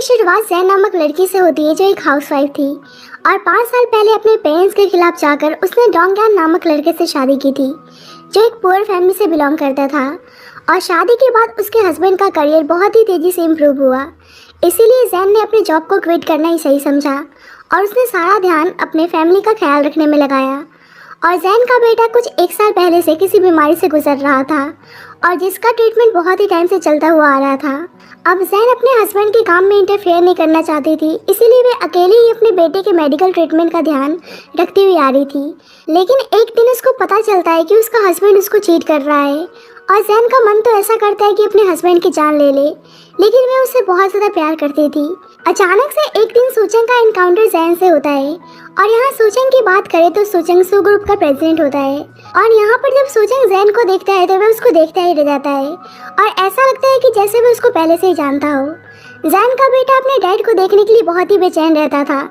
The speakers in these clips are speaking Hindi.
शुरुआत जैन नामक लड़की से होती है जो एक हाउसवाइफ थी और 5 साल पहले अपने पेरेंट्स के खिलाफ जाकर उसने डोंगयान नामक लड़के से शादी की थी जो एक पुअर फैमिली से बिलोंग करता था। और शादी के बाद उसके हस्बैंड का करियर बहुत ही तेज़ी से इम्प्रूव हुआ, इसीलिए जैन ने अपने जॉब को क्विट करना ही सही समझा और उसने सारा ध्यान अपने फैमिली का ख्याल रखने में लगाया। और जैन का बेटा कुछ 1 साल पहले से किसी बीमारी से गुजर रहा था और जिसका ट्रीटमेंट बहुत ही टाइम से चलता हुआ आ रहा था। अब जैन अपने हस्बैंड के काम में इंटरफेयर नहीं करना चाहती थी, इसीलिए वे अकेले ही अपने बेटे के मेडिकल ट्रीटमेंट का ध्यान रखती हुई आ रही थी। लेकिन एक दिन उसको पता चलता है कि उसका हस्बैंड उसको चीट कर रहा है और जैन का मन तो ऐसा करता है कि अपने हस्बैंड की जान ले ले, लेकिन वे उससे बहुत ज़्यादा प्यार करती थी। अचानक से एक दिन सूचंग का इनकाउंटर जैन से होता है और यहाँ सूचंग की बात करें तो सूचंग सू ग्रुप का प्रेसिडेंट होता है। और यहाँ पर जब सूचंग जैन को देखता है तो वह उसको देखता ही रह जाता है और ऐसा लगता है कि जैसे वह उसको पहले से ही जानता हो। जैन का बेटा अपने डैड को देखने के लिए बहुत ही बेचैन रहता था,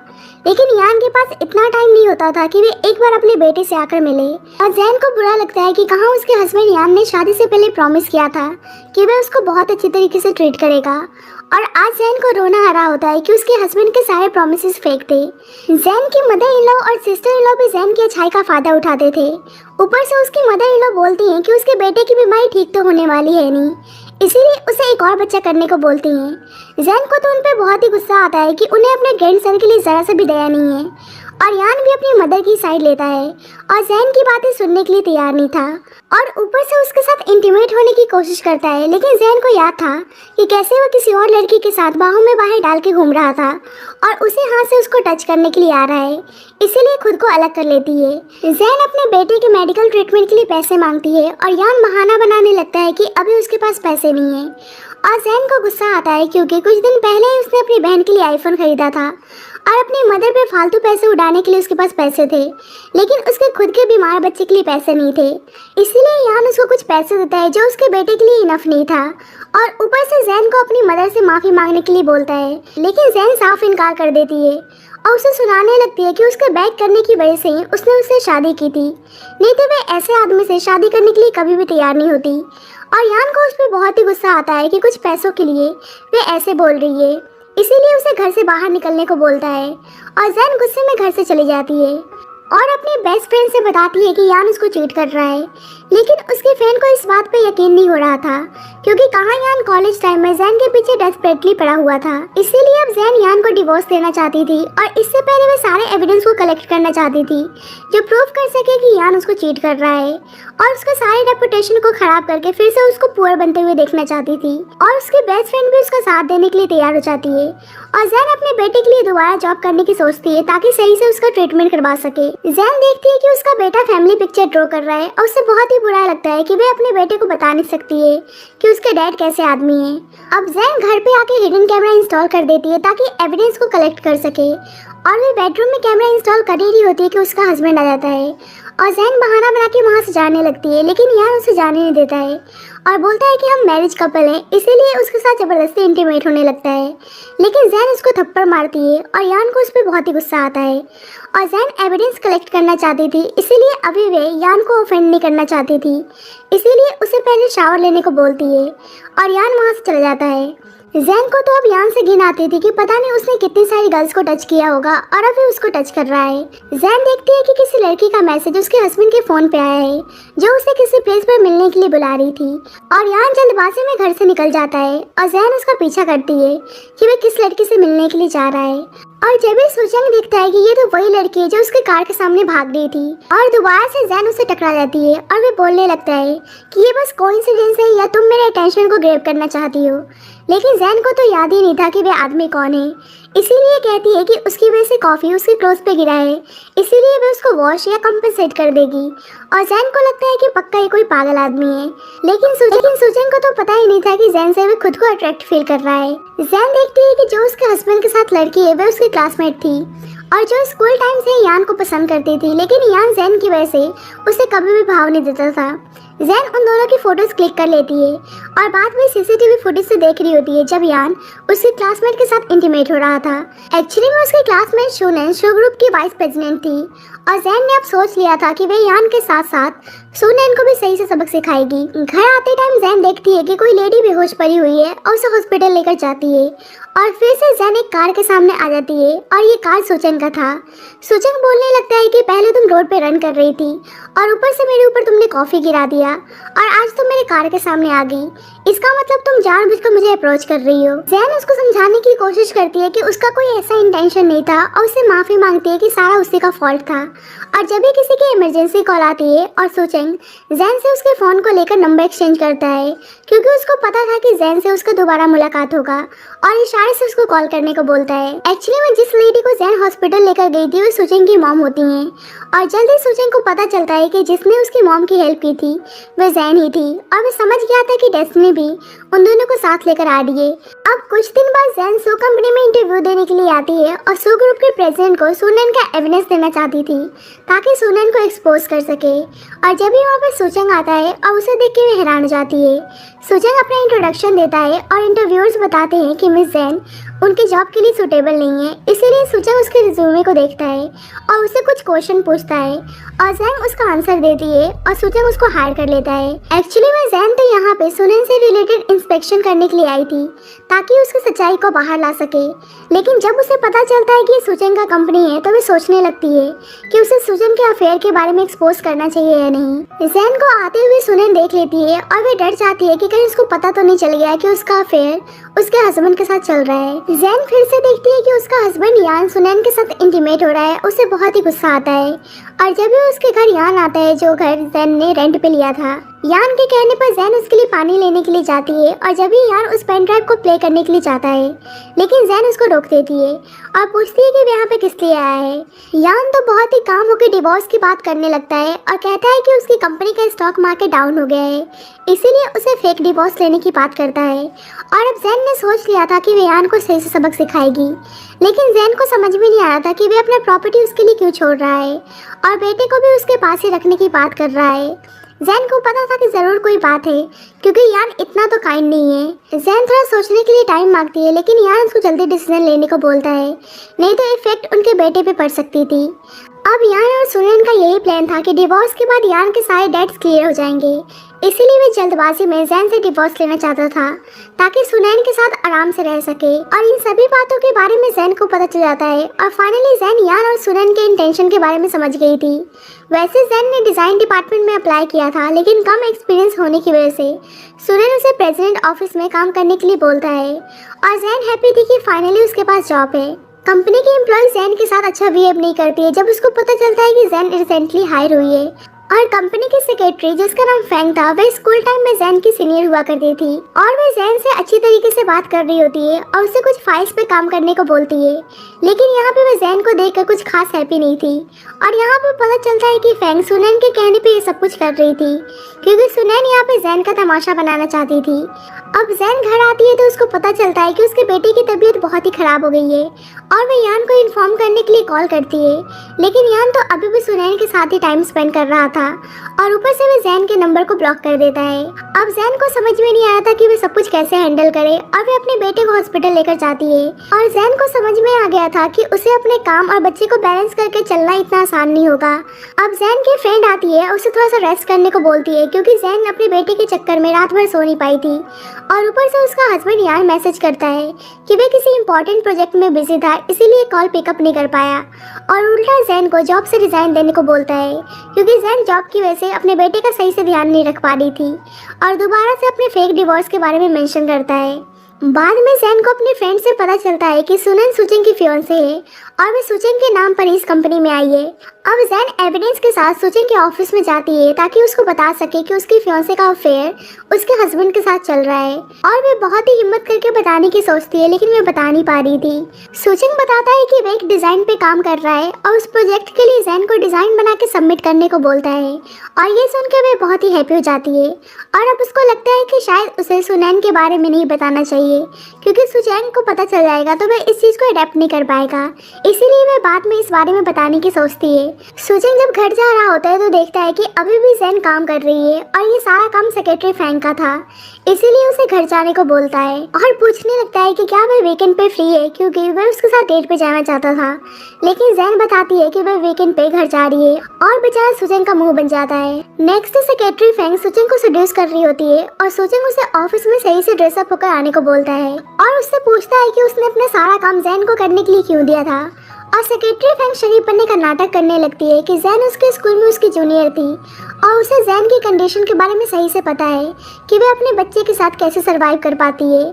लेकिन यान के पास इतना टाइम नहीं होता था कि वे एक बार अपने बेटे से आकर मिले। और जैन को बुरा लगता है कि कहाँ उसके हस्बैंड यान ने शादी से पहले प्रॉमिस किया था कि वह उसको बहुत अच्छी तरीके से ट्रीट करेगा, और आज जैन को रोना आ रहा होता है कि उसके हस्बैंड के सारे प्रॉमिसेस फेक थे। जैन की मदर इन लॉ और सिस्टर इन लॉ भी जैन की अच्छाई का फायदा उठाते थे। ऊपर से उसकी मदर इन लॉ बोलती हैं कि उसके बेटे की बीमारी ठीक तो होने वाली है नहीं, इसीलिए उसे एक और बच्चा करने को बोलती हैं। जैन को तो उन पर बहुत ही गुस्सा आता है कि उन्हें अपने ग्रैंडसन के लिए ज़रा सा भी दया नहीं है, और यान भी अपनी मदर की साइड लेता है और जैन की बातें सुनने के लिए तैयार नहीं था और ऊपर से उसके साथ इंटीमेट होने की कोशिश करता है। लेकिन जैन को याद था कि कैसे वो किसी और लड़की के साथ बाहों में बाहें डाल के घूम रहा था और उसी हाथ से उसको टच करने के लिए आ रहा है, इसीलिए खुद को अलग कर लेती है। जैन अपने बेटे के मेडिकल ट्रीटमेंट के लिए पैसे मांगती है और यान बहाना बनाने लगता है कि अभी उसके पास पैसे नहीं है। और जैन को गुस्सा आता है क्योंकि कुछ दिन पहले ही उसने अपनी बहन के लिए आईफोन खरीदा था और अपनी मदर पे फालतू पैसे उड़ाने के लिए उसके पास पैसे थे, लेकिन उसके खुद के बीमार बच्चे के लिए पैसे नहीं थे। इसीलिए यान उसको कुछ पैसे देता है जो उसके बेटे के लिए इनफ नहीं था, और ऊपर से जैन को अपनी मदर से माफ़ी मांगने के लिए बोलता है, लेकिन जैन साफ इनकार कर देती है और उसे सुनाने लगती है कि उसके बैक करने की वजह से ही उसने उससे शादी की थी, नहीं तो वह ऐसे आदमी से शादी करने के लिए कभी भी तैयार नहीं होती। और यान को उस पर बहुत ही गुस्सा आता है कि कुछ पैसों के लिए वे ऐसे बोल रही है, इसीलिए उसे घर से बाहर निकलने को बोलता है और जैन गुस्से में घर से चली जाती है और अपनी बेस्ट फ्रेंड से बताती है कि यान उसको चीट कर रहा है। लेकिन उसकी फ्रेंड को इस बात पे यकीन नहीं हो रहा था क्योंकि कहाँ यान कॉलेज टाइम में जैन के पीछे डेस्परेटली पड़ा हुआ था, इसीलिए अब जैन यान को डिवोर्स देना चाहती थी और इससे पहले वे सारे एविडेंस को कलेक्ट करना चाहती थी जो प्रूव कर सके कि यान उसको चीट कर रहा है, और उसका सारे रेपुटेशन को खराब करके फिर से उसको पुअर बनते हुए देखना चाहती थी। और उसकी बेस्ट फ्रेंड भी उसका साथ देने के लिए तैयार हो जाती है और जैन अपने बेटे के लिए दोबारा जॉब करने की सोचती है ताकि सही से उसका ट्रीटमेंट करवा सके। जैन देखती है कि उसका बेटा फैमिली पिक्चर ड्रॉ कर रहा है और उसे बहुत ही बुरा लगता है कि वे अपने बेटे को बता नहीं सकती है कि उसके डैड कैसे आदमी है। अब जैन घर पे आके हिडन कैमरा इंस्टॉल कर देती है ताकि एविडेंस को कलेक्ट कर सके, और वे बेडरूम में कैमरा इंस्टॉल कर ही रही होती है कि उसका हस्बैंड आ जाता है और जैन बहाना बना के वहाँ से जाने लगती है, लेकिन यान उसे जाने नहीं देता है और बोलता है कि हम मैरिज कपल हैं, इसीलिए उसके साथ ज़बरदस्ती इंटीमेट होने लगता है। लेकिन जैन उसको थप्पड़ मारती है और यान को उस पर बहुत ही गुस्सा आता है और जैन एविडेंस कलेक्ट करना चाहती थी, इसीलिए अभी वे यान को ऑफेंड नहीं करना चाहती थी, इसीलिए उसे पहले शावर लेने को बोलती है और यान वहाँ से चला जाता है। जैन को तो अब यान से घिन आती थी कि पता नहीं उसने कितनी सारी गर्ल्स को टच किया होगा और अभी उसको टच कर रहा है। जैन देखती है कि किसी लड़की का मैसेज उसके हस्बैंड के फोन पे आया है जो उसे किसी प्लेस पर मिलने के लिए बुला रही थी, और यान जल्दबाजी में घर से निकल जाता है और जैन उसका पीछा करती है कि वह किस लड़की से मिलने के लिए जा रहा है। और जब भी सूचंग देखता है कि ये तो वही लड़की है जो उसके कार के सामने भाग रही थी, और दोबारा से जैन उसे टकरा जाती है और वे बोलने लगता है कि ये बस कोइंसिडेंस है या तुम मेरे अटेंशन को ग्रैब करना चाहती हो। लेकिन जैन को तो याद ही नहीं था कि वे आदमी कौन है, इसीलिए कहती है कि उसकी वजह से कॉफ़ी उसके क्लोथ पे गिरा है, इसीलिए वे उसको वॉश या कंपनसेट कर देगी। और जैन को लगता है कि पक्का ये कोई पागल आदमी है, लेकिन सूजन को तो पता ही नहीं था कि जैन से वे खुद को अट्रैक्ट फील कर रहा है। जैन देखती है कि जो उसके हस्बैंड के साथ लड़की है वह उसकी क्लासमेट थी और जो स्कूल टाइम से यान को पसंद करती थी, लेकिन यान जैन की वजह से उसे कभी भी भाव नहीं देता था। जैन उन दोनों की फोटोज क्लिक कर लेती है और बाद में सीसीटीवी फुटेज से देख रही होती है जब यान उसके क्लासमेट के साथ इंटीमेट हो रहा था। एक्चुअली में उसकी क्लासमेट शोनेन शो ग्रुप की वाइस प्रेसिडेंट थी और जैन ने अब सोच लिया था कि वे यान के साथ साथ सुनैन को भी सही से सबक सिखाएगी। घर आते टाइम जैन देखती है कि कोई लेडी बेहोश पड़ी हुई है और उसे हॉस्पिटल लेकर जाती है और फिर से जैन एक कार के सामने आ जाती है और ये कार सुचेंग का था। सुचेंग बोलने लगता है कि पहले तुम रोड पे रन कर रही थी और ऊपर से मेरे ऊपर तुमने कॉफी गिरा दिया और आज तुम मेरे कार के सामने आ गई। इसका मतलब तुम जानबूझकर मुझे अप्रोच कर रही हो। जैन उसको समझाने की कोशिश करती है कि उसका कोई ऐसा इंटेंशन नहीं था और उससे माफी मांगती है कि सारा उसी का फॉल्ट था। और जब भी किसी की इमरजेंसी कॉल आती है और सुचेंग जैन से उसके फोन को लेकर नंबर एक्सचेंज करता है क्योंकि उसको पता था कि जैन से उसका दोबारा मुलाकात होगा और इशारे से उसको कॉल करने को बोलता है। एक्चुअली में जिस लेडी को जैन हॉस्पिटल लेकर गई थी वो सुचेंग की मॉम होती हैं और जल्दी सुचेंग को पता चलता है कि जिसने उसकी मॉम की हेल्प की थी वह जैन ही थी और वह समझ गया था कि डेस्टिनी भी उन दोनों को साथ लेकर आ रही है। अब कुछ दिन बाद जैन सू कंपनी में इंटरव्यू देने के लिए आती है और सू ग्रुप के प्रेसिडेंट को सुनैन का एविडेंस देना चाहती थी ताकि सुनैन को एक्सपोज कर सके। और जब भी वहाँ पर सुचेंग आता है और उसे देख के वे हैरान हो जाती है। सुचेंग अपना इंट्रोडक्शन देता है और इंटरव्यूअर्स बताते हैं कि मिस जैन उनके जॉब के लिए सूटेबल नहीं है, इसीलिए सुचेंग उसके रिज्यूमे को देखता है और उससे कुछ क्वेश्चन पूछता है और जैन उसका आंसर देती है और सुचेंग उसको हायर कर लेता है। एक्चुअली में जैन तो यहाँ पे सुनैन से रिलेटेड इंस्पेक्शन करने के लिए आई थी ताकि उसकी सच्चाई को बाहर ला सके, लेकिन जब उसे पता चलता है कि ये सुचेंग का कंपनी है तो वे सोचने लगती है कि उसे सुचेंग के अफेयर के बारे में एक्सपोज करना चाहिए या नहीं। जैन को आते हुए सुनैन देख लेती है और वे डर जाती है कि कहीं उसको पता तो नहीं चल गया कि उसका अफेयर उसके हस्बैंड के साथ चल रहा है। जैन फिर से देखती है कि उसका हस्बैंड यान सुनैन के साथ इंटीमेट हो रहा है। उसे बहुत ही गुस्सा आता है और जब भी उसके घर यान आता है जो घर जैन ने रेंट पे लिया था, यान के कहने पर जैन उसके लिए पानी लेने के लिए जाती है और जब भी यान उस पेन ड्राइव को प्ले करने के लिए जाता है लेकिन जैन उसको रोक देती है और पूछती है कि वो यहाँ पे किस लिए आया है। यान तो बहुत ही काम होकर डिवोर्स की बात करने लगता है और कहता है कि उसकी कंपनी का स्टॉक मार्केट डाउन हो गया है, इसीलिए उसे फेक डिवोर्स लेने की बात करता है। और अब जैन ने सोच लिया था कि वे यान को सही से सबक सिखाएगी, लेकिन जैन को समझ में नहीं आ रहा था कि वे अपना प्रॉपर्टी उसके लिए क्यों छोड़ रहा है और बेटे को भी उसके पास ही रखने की बात कर रहा है। जैन को पता था कि जरूर कोई बात है क्योंकि यान इतना तो काइंड नहीं है। जैन थोड़ा सोचने के लिए टाइम मांगती है लेकिन यान उसको जल्दी डिसीजन लेने को बोलता है, नहीं तो इफेक्ट उनके बेटे पे पड़ सकती थी। अब यान और सुनैन का यही प्लान था कि डिवोर्स के बाद यान के सारे डेट्स क्लियर हो जाएंगे, इसीलिए वे जल्दबाजी में जैन से डिवोर्स लेना चाहता था ताकि सुनैन के साथ आराम से रह सके। और इन सभी बातों के बारे में जैन को पता चल जाता है और फाइनली जैन यान और सुनैन के इंटेंशन के बारे में समझ गई थी। वैसे जैन ने डिज़ाइन डिपार्टमेंट में अप्लाई किया था लेकिन कम एक्सपीरियंस होने की वजह से सुनैन उसे प्रेसिडेंट ऑफिस में काम करने के लिए बोलता है और जैन हैप्पी थी कि फाइनली उसके पास जॉब है। कंपनी की एम्प्लॉय जैन के साथ अच्छा बिहेव नहीं करती है जब उसको पता चलता है कि जैन रिसेंटली हायर हुई है और कंपनी की सेक्रेटरी जिसका नाम फैंग था वह स्कूल टाइम में जैन की सीनियर हुआ करती थी और वह जैन से अच्छी तरीके से बात कर रही होती है और उसे कुछ फाइल्स पे काम करने को बोलती है, लेकिन यहाँ पे वह जैन को देखकर कुछ खास हैप्पी नहीं थी। और यहाँ पे पता चलता है कि फैंग सुनैन के कहने पे ये सब कुछ कर रही थी क्योंकि सुनैन यहाँ पे जैन का तमाशा बनाना चाहती थी। अब जैन घर आती है तो उसको पता चलता है कि उसके बेटे की तबीयत बहुत ही खराब हो गई है और वह यान को इन्फॉर्म करने के लिए कॉल करती है, लेकिन यान तो अभी भी सुनैन के साथ ही टाइम स्पेंड कर रहा था और ऊपर से वह जैन के नंबर को ब्लॉक कर देता है। अब जैन को समझ में नहीं आ रहा था कि वह सब कुछ कैसे हैंडल करे और वह अपने बेटे को हॉस्पिटल लेकर जाती है और जैन को समझ में आ गया था कि उसे अपने काम और बच्चे को बैलेंस करके चलना इतना आसान नहीं होगा। अब जैन की फ्रेंड आती है और उसे थोड़ा सा रेस्ट करने को बोलती है क्योंकि जैन अपने बेटे के चक्कर में रात भर सो नहीं पाई थी और ऊपर से उसका हस्बैंड यान मैसेज करता है कि वे किसी इंपॉर्टेंट प्रोजेक्ट में बिजी था इसीलिए कॉल पिकअप नहीं कर पाया और उल्टा जैन को जॉब से रिजाइन देने को बोलता है क्योंकि जैन जॉब की वजह से अपने बेटे का सही से ध्यान नहीं रख पा रही थी और दोबारा से अपने फेक डिवोर्स के बारे में मेंशन करता है। बाद में जैन को अपने फ्रेंड से पता चलता है कि सुनैन सुचेंग की फियांसे है और वे सुचेंग के नाम पर इस कंपनी में आई है। अब जैन एविडेंस के साथ सुचेंग के ऑफिस में जाती है ताकि उसको बता सके कि उसकी फियांसे का अफेयर उसके हस्बैंड के साथ चल रहा है और वे बहुत ही हिम्मत करके बताने की सोचती है लेकिन वे बता नहीं पा रही थी। सुचेंग बताता है कि वे एक डिजाइन पे काम कर रहा है और उस प्रोजेक्ट के लिए जैन को डिजाइन बना के सबमिट करने को बोलता है और ये सुनकर वे बहुत ही हैप्पी हो जाती है और अब उसको लगता है कि शायद उसे सुनैन के बारे में नहीं बताना चाहिए चाहिए, क्योंकि सुजैंग को पता चल जाएगा तो वह इस चीज़ को अडेप्ट नहीं कर पाएगा। इसीलिए वह बाद में इस बारे में बताने की सोचती है। सुजैंग जब घर जा रहा होता है तो देखता है कि अभी भी जैन काम कर रही है और ये सारा काम सेक्रेटरी फैंग का था, इसीलिए उसे घर जाने को बोलता है और पूछने लगता है कि क्या वह वीकेंड पे फ्री है, क्योंकि वह उसके साथ डेट पे जाना चाहता था। लेकिन जैन बताती है कि वह वीकेंड पे घर जा रही है और बेचारा सुजैंग का मुंह बन जाता है। नेक्स्ट सेक्रेटरी फैंग सुजैंग को सेड्यूस कर रही होती है और सुजैंग उसे ऑफिस में सही से ड्रेसअप होकर आने को बोलता है और उससे पूछता है कि उसने अपना सारा काम जैन को करने के लिए क्यों दिया था। और सेक्रेटरी फैंग शरीफ बनने का नाटक करने लगती है कि जैन उसके स्कूल में उसकी जूनियर थी और उसे जैन की कंडीशन के बारे में सही से पता है कि वह अपने बच्चे के साथ कैसे सरवाइव कर पाती है।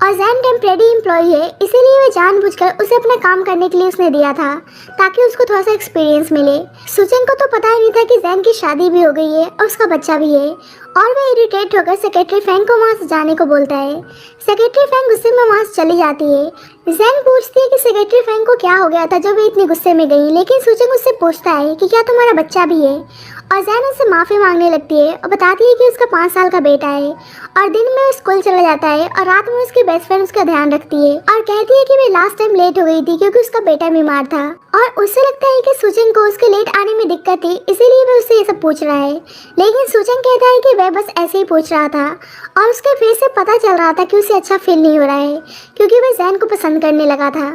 और जैन टेम्परेरी एम्प्लॉय है, इसीलिए वह जानबूझकर उसे अपना काम करने के लिए उसने दिया था ताकि उसको थोड़ा सा एक्सपीरियंस मिले। सुजैंग को तो पता ही नहीं था कि जैन की शादी भी हो गई है और उसका बच्चा भी है और वह इरिटेट होकर सेक्रेटरी फैंग को वहाँ से जाने को बोलता है। सेक्रेटरी फैंग गुस्से में वहाँ से चली जाती है। जैन पूछती है कि सेक्रेटरी फैंग को क्या हो गया था जो वे इतनी गुस्से में गई, लेकिन सुजैंग उससे पूछता है कि क्या तुम्हारा बच्चा भी है और जैन उससे माफ़ी मांगने लगती है और बताती है कि उसका 5 साल का बेटा है और दिन में वो स्कूल चला जाता है और रात में उसकी बेस्ट फ्रेंड उसका ध्यान रखती है और कहती है कि वे लास्ट टाइम लेट हो गई थी क्योंकि उसका बेटा बीमार था और उसे लगता है कि सुजैंग को उसके लेट आने में दिक्कत थी, इसीलिए वह उससे ये सब पूछ रहा है। लेकिन सुजैंग कहता है कि वह बस ऐसे ही पूछ रहा था और उसके फेस से पता चल रहा था कि उसे अच्छा फील नहीं हो रहा है क्योंकि वह जैन को पसंद करने लगा था।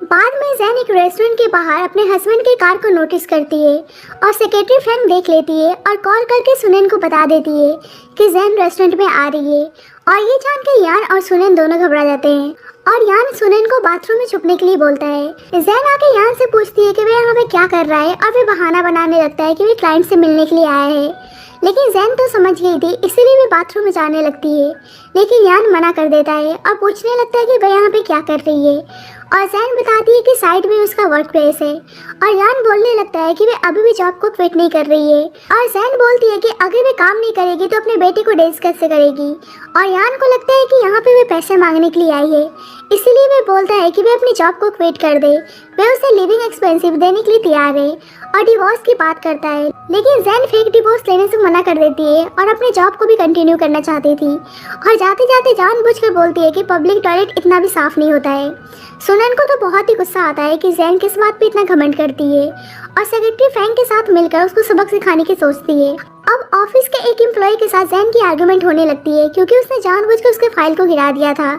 बाद में जैन एक रेस्टोरेंट के बाहर अपने हस्बैंड की कार को नोटिस करती है और सेक्रेटरी फैंग देख लेती है और कॉल करके सुनेन को बता देती है कि जैन रेस्टोरेंट में आ रही है। और ये जान के यान और सुनेन दोनों घबरा जाते हैं और यान सुनेन को बाथरूम में छुपने के लिए बोलता है। जैन आके यान से पूछती है कि वह यहाँ पे क्या कर रहा है और वह बहाना बनाने लगता है कि वह क्लाइंट से मिलने के लिए आया है, लेकिन जैन तो समझ गई थी, इसीलिए वह बाथरूम में जाने लगती है। लेकिन यान मना कर देता है और पूछने लगता है कि वह यहाँ पे क्या कर रही है और जैन बताती है कि साइड में उसका वर्क प्लेस है और यान बोलने लगता है कि वह अभी भी जॉब को क्विट नहीं कर रही है और जैन बोलती है कि अगर वह काम नहीं करेगी तो अपने बेटे को डेज कैसे करेगी और यान को लगता है कि यहाँ पे वह पैसे मांगने के लिए आई है, इसीलिए वह बोलता है कि वह अपनी जॉब को क्विट कर दे। वह उसे लिविंग एक्सपेंसिव देने के लिए तैयार है और डिवोर्स की बात करता है, लेकिन जैन फेक डिवोर्स लेने से मना कर देती है और अपने जॉब को भी कंटिन्यू करना चाहती थी और जाते जाते जानबूझकर बोलती है कि पब्लिक टॉयलेट इतना भी साफ नहीं होता है। सुनन को तो बहुत ही गुस्सा आता है कि जैन किस बात पे इतना घमंड करती है और सेक्रेटरी फैंग के साथ मिलकर उसको सबक सिखाने की सोचती है। अब ऑफिस के एक एम्प्लॉय के साथ जैन की आर्गुमेंट होने लगती है क्योंकि उसने जानबूझकर उसके फाइल को गिरा दिया था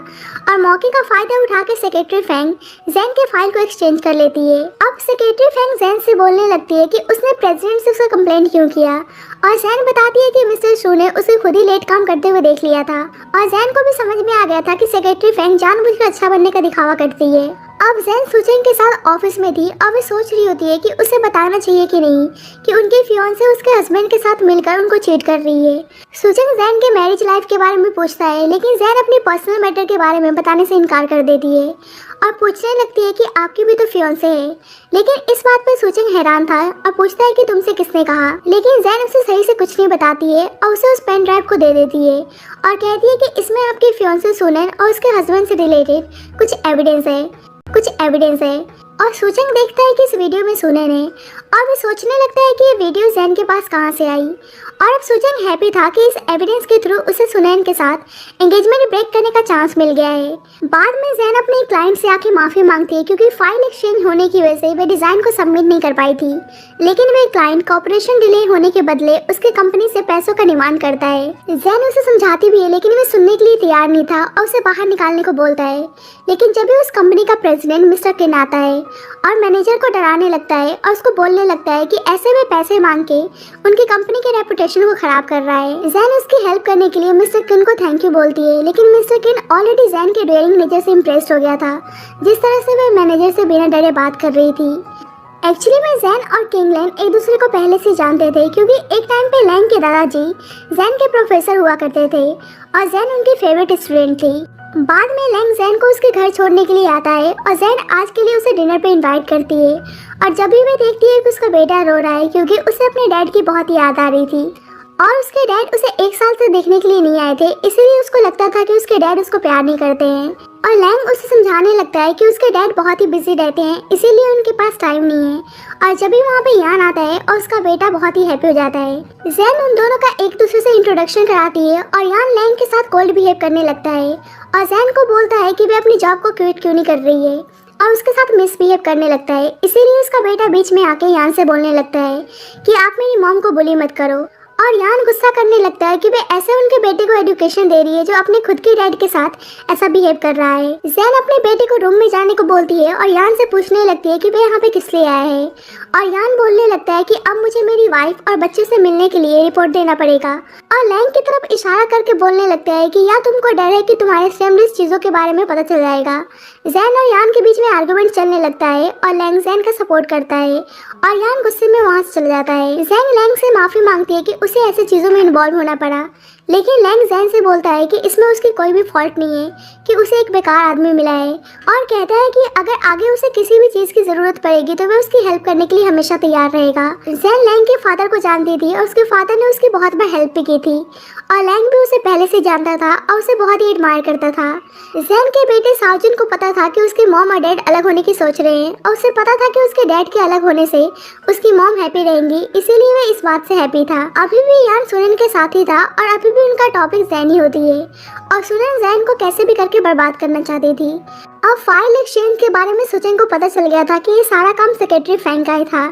और मौके का फायदा उठा के सेक्रेटरी फैंग जैन के फाइल को एक्सचेंज कर लेती है। अब सेक्रेटरी फैंग जैन से बोलने लगती है कि उसने प्रेसिडेंट से उसका कंप्लेंट क्यों किया और जैन बताती है कि मिस्टर शू ने उसे खुद ही लेट काम करते हुए देख लिया था और जैन को भी समझ में आ गया था कि सेक्रेटरी फैंग जानबूझकर अच्छा बनने का दिखावा करती है। अब जैन सुजैंग के साथ ऑफिस में थी और वे सोच रही होती है कि उसे बताना चाहिए कि नहीं कि उनके फियांसे उसके हस्बैंड के साथ मिलकर उनको चीट कर रही है। सुजैंग जैन के मैरिज लाइफ के बारे में पूछता है, लेकिन जैन अपनी पर्सनल मैटर के बारे में बताने से इनकार कर देती है और पूछने लगती है कि आपकी भी तो फियांसे है। लेकिन इस बात पर सुजैंग हैरान था और पूछता है कि तुमसे किसने कहा, लेकिन जैन उसे सही से कुछ नहीं बताती है और उसे उस पेन ड्राइव को दे देती है और कहती है कि इसमें आपके फियांसे सुनन और उसके हस्बैंड से रिलेटेड कुछ एविडेंस है और सुजैंग देखता है कि इस वीडियो में सुनन है और वो सोचने लगता है कि ये वीडियो जैन के पास कहाँ से आई और अब सुजैंग हैप्पी था कि इस एविडेंस के थ्रू उसे सुनैन के साथ एंगेजमेंट ब्रेक करने का चांस मिल गया है। बाद में जैन अपने क्लाइंट से आके माफ़ी मांगती है क्योंकि फाइल एक्सचेंज होने की वजह से वे डिज़ाइन को सबमिट नहीं कर पाई थी, लेकिन वे क्लाइंट कॉपरेशन डिले होने के बदले उसके कंपनी से पैसों का डिमांड करता है। जैन उसे समझाती भी है लेकिन वह सुनने के लिए तैयार नहीं था और उसे बाहर निकालने को बोलता है। लेकिन जब भी उस कंपनी का प्रेसिडेंट मिस्टर किन आता है और मैनेजर को डराने लगता है और उसको बोलने लगता है कि ऐसे में पैसे मांग के उनकी कंपनी के रेपुटेशन को खराब कर रहा है। जैन उसकी हेल्प करने के लिए मिस्टर किन को थैंक यू बोलती है, लेकिन मिस्टर किन ऑलरेडी जैन के डेयरिंग नेचर से इम्प्रेस्ड हो गया था जिस तरह से वह मैनेजर से बिना डरे बात कर रही थी। एक्चुअली में जैन और किंग लैंग एक दूसरे को पहले से जानते थे क्योंकि एक टाइम पे लैंग के दादाजी जैन के प्रोफेसर हुआ करते थे और जैन उनकी फेवरेट स्टूडेंट थी। बाद में लैंग जैन को उसके घर छोड़ने के लिए आता है और जैन आज के लिए उसे डिनर पे इनवाइट करती है और जब भी वह देखती है कि उसका बेटा रो रहा है क्योंकि उसे अपने डैड की बहुत याद आ रही थी और उसके डैड उसे 1 साल से देखने के लिए नहीं आए थे, इसीलिए उसको लगता था कि उसके डैड उसको प्यार नहीं करते हैं। और लैंग उसे समझाने लगता है कि उसके डैड बहुत ही बिजी रहते हैं, इसीलिए उनके पास टाइम नहीं है। और जब भी वहाँ पे यान आता है और उसका बेटा बहुत ही हैप्पी हो जाता है। जैन उन दोनों का एक दूसरे से इंट्रोडक्शन कराती है और यान लैंग के साथ कोल्ड बिहेव करने लगता है और जैन को बोलता है कि वे अपनी जॉब को क्विट क्यों नहीं कर रही है और उसके साथ मिसबिहेव करने लगता है। इसीलिए उसका बेटा बीच में आके यान से बोलने लगता है कि आप मेरी मॉम को बुली मत करो। और यान गुस्सा करने लगता है कि वे ऐसे उनके बेटे को एजुकेशन दे रही है जो अपने खुद के डैड के साथ ऐसा बिहेव कर रहा है। जैन अपने बेटे को रूम में जाने को बोलती है और यान से पूछने लगती है कि वे यहाँ पे किस लिए आए हैं। और यान बोलने लगता है कि अब मुझे मेरी वाइफ और बच्चे से मिलने के लिए रिपोर्ट देना पड़ेगा। और लैंग की तरफ इशारा करके बोलने लगता है कि या तुमको डर है कि तुम्हारे फैमिली चीज़ों के बारे में पता चल जाएगा। जैन और यान के बीच में आर्गुमेंट चलने लगता है और लैंग जैन का सपोर्ट करता है और यान गुस्से में वहाँ से चला जाता है। जैन लैंग से माफ़ी मांगती है कि उसे ऐसी चीज़ों में इन्वॉल्व होना पड़ा, लेकिन लैंग जैन से बोलता है कि इसमें उसकी कोई भी फॉल्ट नहीं है कि उसे एक बेकार आदमी मिला है और कहता है कि अगर आगे उसे किसी भी चीज़ की ज़रूरत पड़ेगी तो वह उसकी हेल्प करने के लिए हमेशा तैयार रहेगा। जैन लैंग के फादर को जानती थी और उसके फादर ने उसकी बहुत बार हेल्प भी की थी और लैंग भी उसे पहले से जानता था और उसे बहुत ही एडमायर करता था। जैन के बेटे साउजिन को पता था कि उसके मॉम और डैड अलग होने की सोच रहे हैं और उसे पता था कि उसके डैड के अलग होने से उसकी मॉम हैप्पी रहेंगी, इसीलिए वह इस बात से हैप्पी था। अभी भी यान सुनन के साथ ही था और अभी भी उनका टॉपिक जैन ही होती है और सुनन जैन को कैसे भी करके बर्बाद करना चाहती थी। अब फाइल एक्सचेंज के बारे में सुचन को पता चल गया था कि ये सारा काम सेक्रेटरी फ्रैंक का ही था,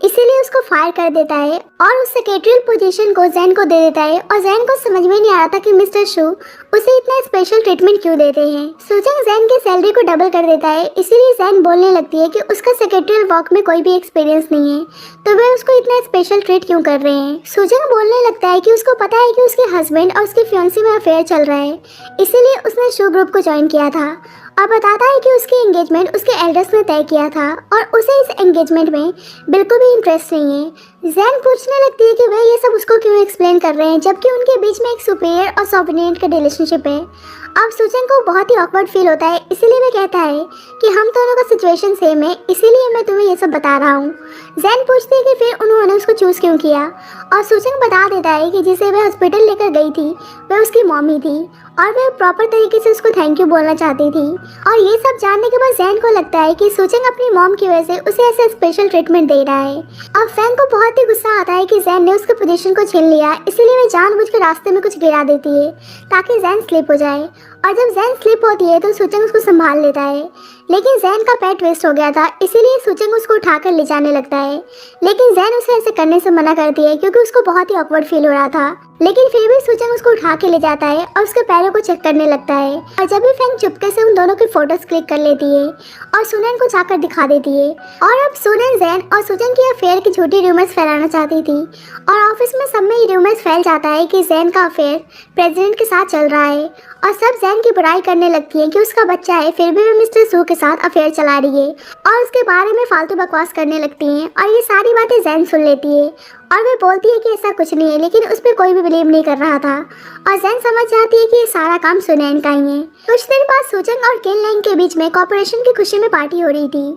इसीलिए उसको फायर कर देता है और उस सेक्रेटरियल पोजीशन को जैन को दे देता है। और जैन को समझ में नहीं आ रहा था कि मिस्टर शू उसे इतना स्पेशल ट्रीटमेंट क्यों देते हैं। सुचन जैन की सैलरी को डबल कर देता है, इसीलिए जैन बोलने लगती है कि उसका सेक्रेटरियल वर्क में कोई भी एक्सपीरियंस नहीं है तो वे उसको इतना स्पेशल ट्रीट क्यों कर रहे हैं। सुजन बोलने लगता है कि उसको पता है कि उसके हस्बैंड और उसकी फियांसी में अफेयर चल रहा है, इसीलिए उसने शो ग्रुप को ज्वाइन किया था और बताता है कि उसकी एंगेजमेंट उसके एल्डर्स ने तय किया था और उसे इस एंगेजमेंट में बिल्कुल भी इंटरेस्ट नहीं है। जैन पूछने लगती है कि वे ये सब उसको क्यों एक्सप्लेन कर रहे हैं जबकि उनके बीच में एक सुपीरियर और सबऑर्डिनेट का रिलेशनशिप है। अब सुजन को बहुत ही ऑकवर्ड फील होता है, इसीलिए वे कहता है कि हम दोनों का सिचुएशन सेम है, इसीलिए मैं तुम्हें ये सब बता रहा हूँ। जैन पूछती है कि फिर उन्होंने उसको चूज़ क्यों किया और सुजन बता देता है कि जिसे वह हॉस्पिटल लेकर गई थी वह उसकी मम्मी थी और वह प्रॉपर तरीके से उसको थैंक यू बोलना चाहती थी। और ये सब जानने के बाद जैन को लगता है कि सुजन अपनी मॉम की वजह से उसे ऐसा स्पेशल ट्रीटमेंट दे रहा है। अब फैंग को बहुत ही गुस्सा आता है कि जैन ने उसके पोजीशन को छीन लिया, इसीलिए वह जानबूझकर रास्ते में कुछ गिरा देती है ताकि जैन स्लिप हो जाए। और जब जैन स्लिप होती है तो सुचंग उसको संभाल लेता है, लेकिन जैन का पैट वेस्ट हो गया था, इसीलिए सुचंग उसको उठाकर ले जाने लगता है। लेकिन जैन उसे ऐसे करने से मना करती है क्योंकि उसको बहुत ही ऑकवर्ड फील हो रहा था, लेकिन फिर भी सुचंग उसको उठा के ले जाता है और उसके पैरों को चेक करने लगता है। और जब भी फैंग चुपके से उन दोनों की फोटोज क्लिक कर लेती है और सुनन को जाकर दिखा देती है। और अब सुनन जैन और सुचंग की अफेयर की झूठी रूमर्स फैलाना चाहती थी और ऑफिस में सब में ये रूमर्स फैल जाता है कि जैन का अफेयर प्रेसिडेंट के साथ चल रहा है और सब जैन की बुराई करने लगती है कि उसका बच्चा है फिर भी वह मिस्टर सू के साथ अफेयर चला रही है और उसके बारे में फालतू बकवास करने लगती हैं। और ये सारी बातें जैन सुन लेती है और वे बोलती है कि ऐसा कुछ नहीं है, लेकिन उस पर कोई भी बिलीव नहीं कर रहा था और जैन समझ जाती है कि ये सारा काम सुनैन का ही है। कुछ देर बाद सुचंग और केन लैंग के बीच में कॉर्पोरेशन की खुशी में पार्टी हो रही थी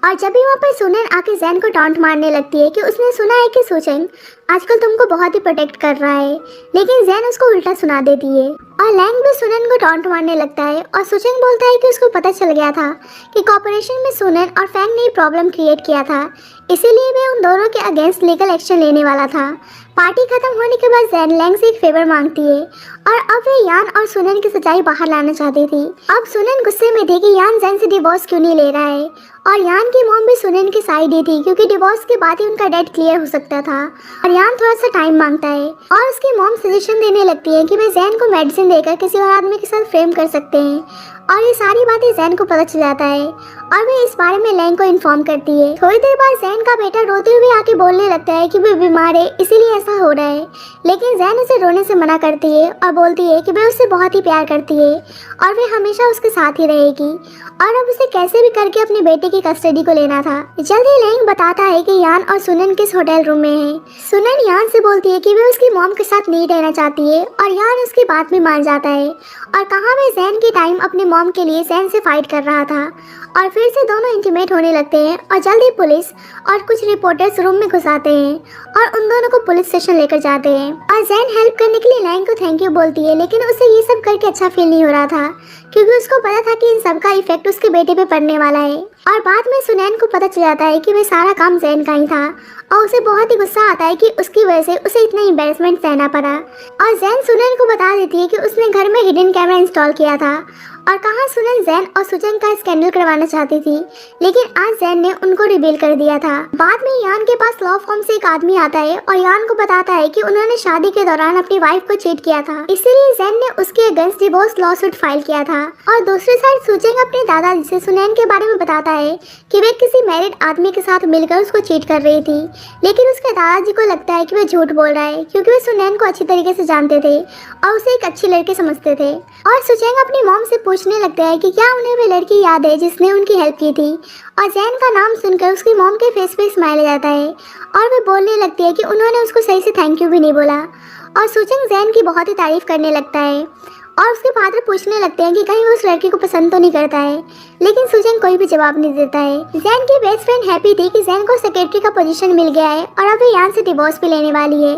और जब भी वहाँ पर सुनैन आके जैन को टॉन्ट मारने लगती है कि उसने सुना है कि सुचंग आजकल तुमको बहुत ही प्रोटेक्ट कर रहा है, लेकिन जैन उसको उल्टा सुना देती है और लैंग भी सुनैन को टॉन्ट मारने लगता है और सुचंग बोलता है कि उसको पता चल गया था कि कॉर्पोरेशन में सुनैन और फैंग ने प्रॉब्लम क्रिएट किया था, इसीलिए वे उन दोनों के अगेंस्ट लीगल एक्शन लेने वाला था। पार्टी खत्म होने के बाद जैन लैंग से एक फेवर मांगती है और अब वे यान और सुनैन की सच्चाई बाहर लाना चाहती थी। अब सुनैन गुस्से में थी कि यान जैन से डिवोर्स क्यों नहीं ले रहा है और यान की मॉम भी सुनैन की साइड ही थी क्योंकि डिवोर्स के बाद ही उनका डेट क्लियर हो सकता था। और यान थोड़ा सा टाइम मांगता है और उसकी मॉम सजेशन देने लगती है कि वे जैन को मेडिसिन देकर किसी और आदमी के साथ फ्रेम कर सकते हैं और ये सारी बातें जैन को पता चल जाता है और वे इस बारे में लैंग को इन्फॉर्म करती है। थोड़ी देर बाद जैन का बेटा रोते हुए आके बोलने लगता है कि वे बीमार है इसीलिए ऐसा हो रहा है, लेकिन जैन उसे रोने से मना करती है और बोलती है कि वे उससे बहुत ही प्यार करती है और वे हमेशा उसके साथ ही रहेगी और अब उसे कैसे भी करके अपने बेटे की कस्टडी को लेना था। जल्द ही लैंग बताता है कि यान और सुनन किस होटल रूम में है। सुनन यान से बोलती है कि वे उसकी मॉम के साथ नहीं रहना चाहती है और यान उसकी बात भी मान जाता है और कहाँ वे जैन की टाइम अपने मॉम के लिए जैन से फाइट कर रहा था और फिर से दोनों इंटीमेट होने लगते हैं और जल्दी पुलिस और कुछ रिपोर्टर्स रूम में घुस आते हैं और उन दोनों को पुलिस स्टेशन लेकर जाते हैं। और जैन हेल्प करने के लिए लैंग को थैंक यू बोलती है, लेकिन उसे ये सब करके अच्छा फील नहीं हो रहा था क्योंकि उसको पता था कि इन सब का इफेक्ट उसके बेटे पे पड़ने वाला है। और बाद में सुनैन को पता चल जाता है कि वह सारा काम जैन का ही था और उसे बहुत ही गुस्सा आता है कि उसकी वजह से उसे इतना एम्बैरेसमेंट सहना पड़ा। और जैन सुनैन को बता देती है कि उसने घर में हिडन कैमरा इंस्टॉल किया था और कहाँ सुनैन जैन और सुजंग का स्कैंडल करवाना चाहती थी, लेकिन आज जैन ने उनको रिवील कर दिया था। बाद में यान के पास लॉ फॉर्म से एक आदमी आता है और यान को बताता है कि उन्होंने शादी के दौरान अपनी वाइफ को चीट किया था, इसीलिए जैन ने उसके against divorce law suit file किया था। और दूसरी साइड सुजंग अपने दादाजी से सुनैन के बारे में बताता है कि वे किसी मैरिड आदमी के साथ मिलकर उसको चीट कर रही थी, लेकिन उसके दादाजी को लगता है कि वह झूठ बोल रहा है क्योंकि वे सुनैन को अच्छी तरीके से जानते थे और उसे एक अच्छी लड़की समझते थे। और सुजंग अपनी मॉम से पूछने लगता है कि क्या उन्हें वह लड़की याद है जिसने उनकी हेल्प की थी, और जैन का नाम सुनकर उसकी मॉम के फेस पे स्माइल आ जाता है और वह बोलने लगती है कि उन्होंने उसको सही से थैंक यू भी नहीं बोला। और सुजंग जैन की बहुत ही तारीफ करने लगता है और उसके फादर पूछने लगते हैं कि कहीं वो उस लड़की को पसंद तो नहीं करता है, लेकिन सुजंग कोई भी जवाब नहीं देता है। जैन की बेस्ट फ्रेंड हैप्पी थी कि जैन को सेक्रेटरी का पोजीशन मिल गया है और अब वो यान से डिवोर्स भी लेने वाली है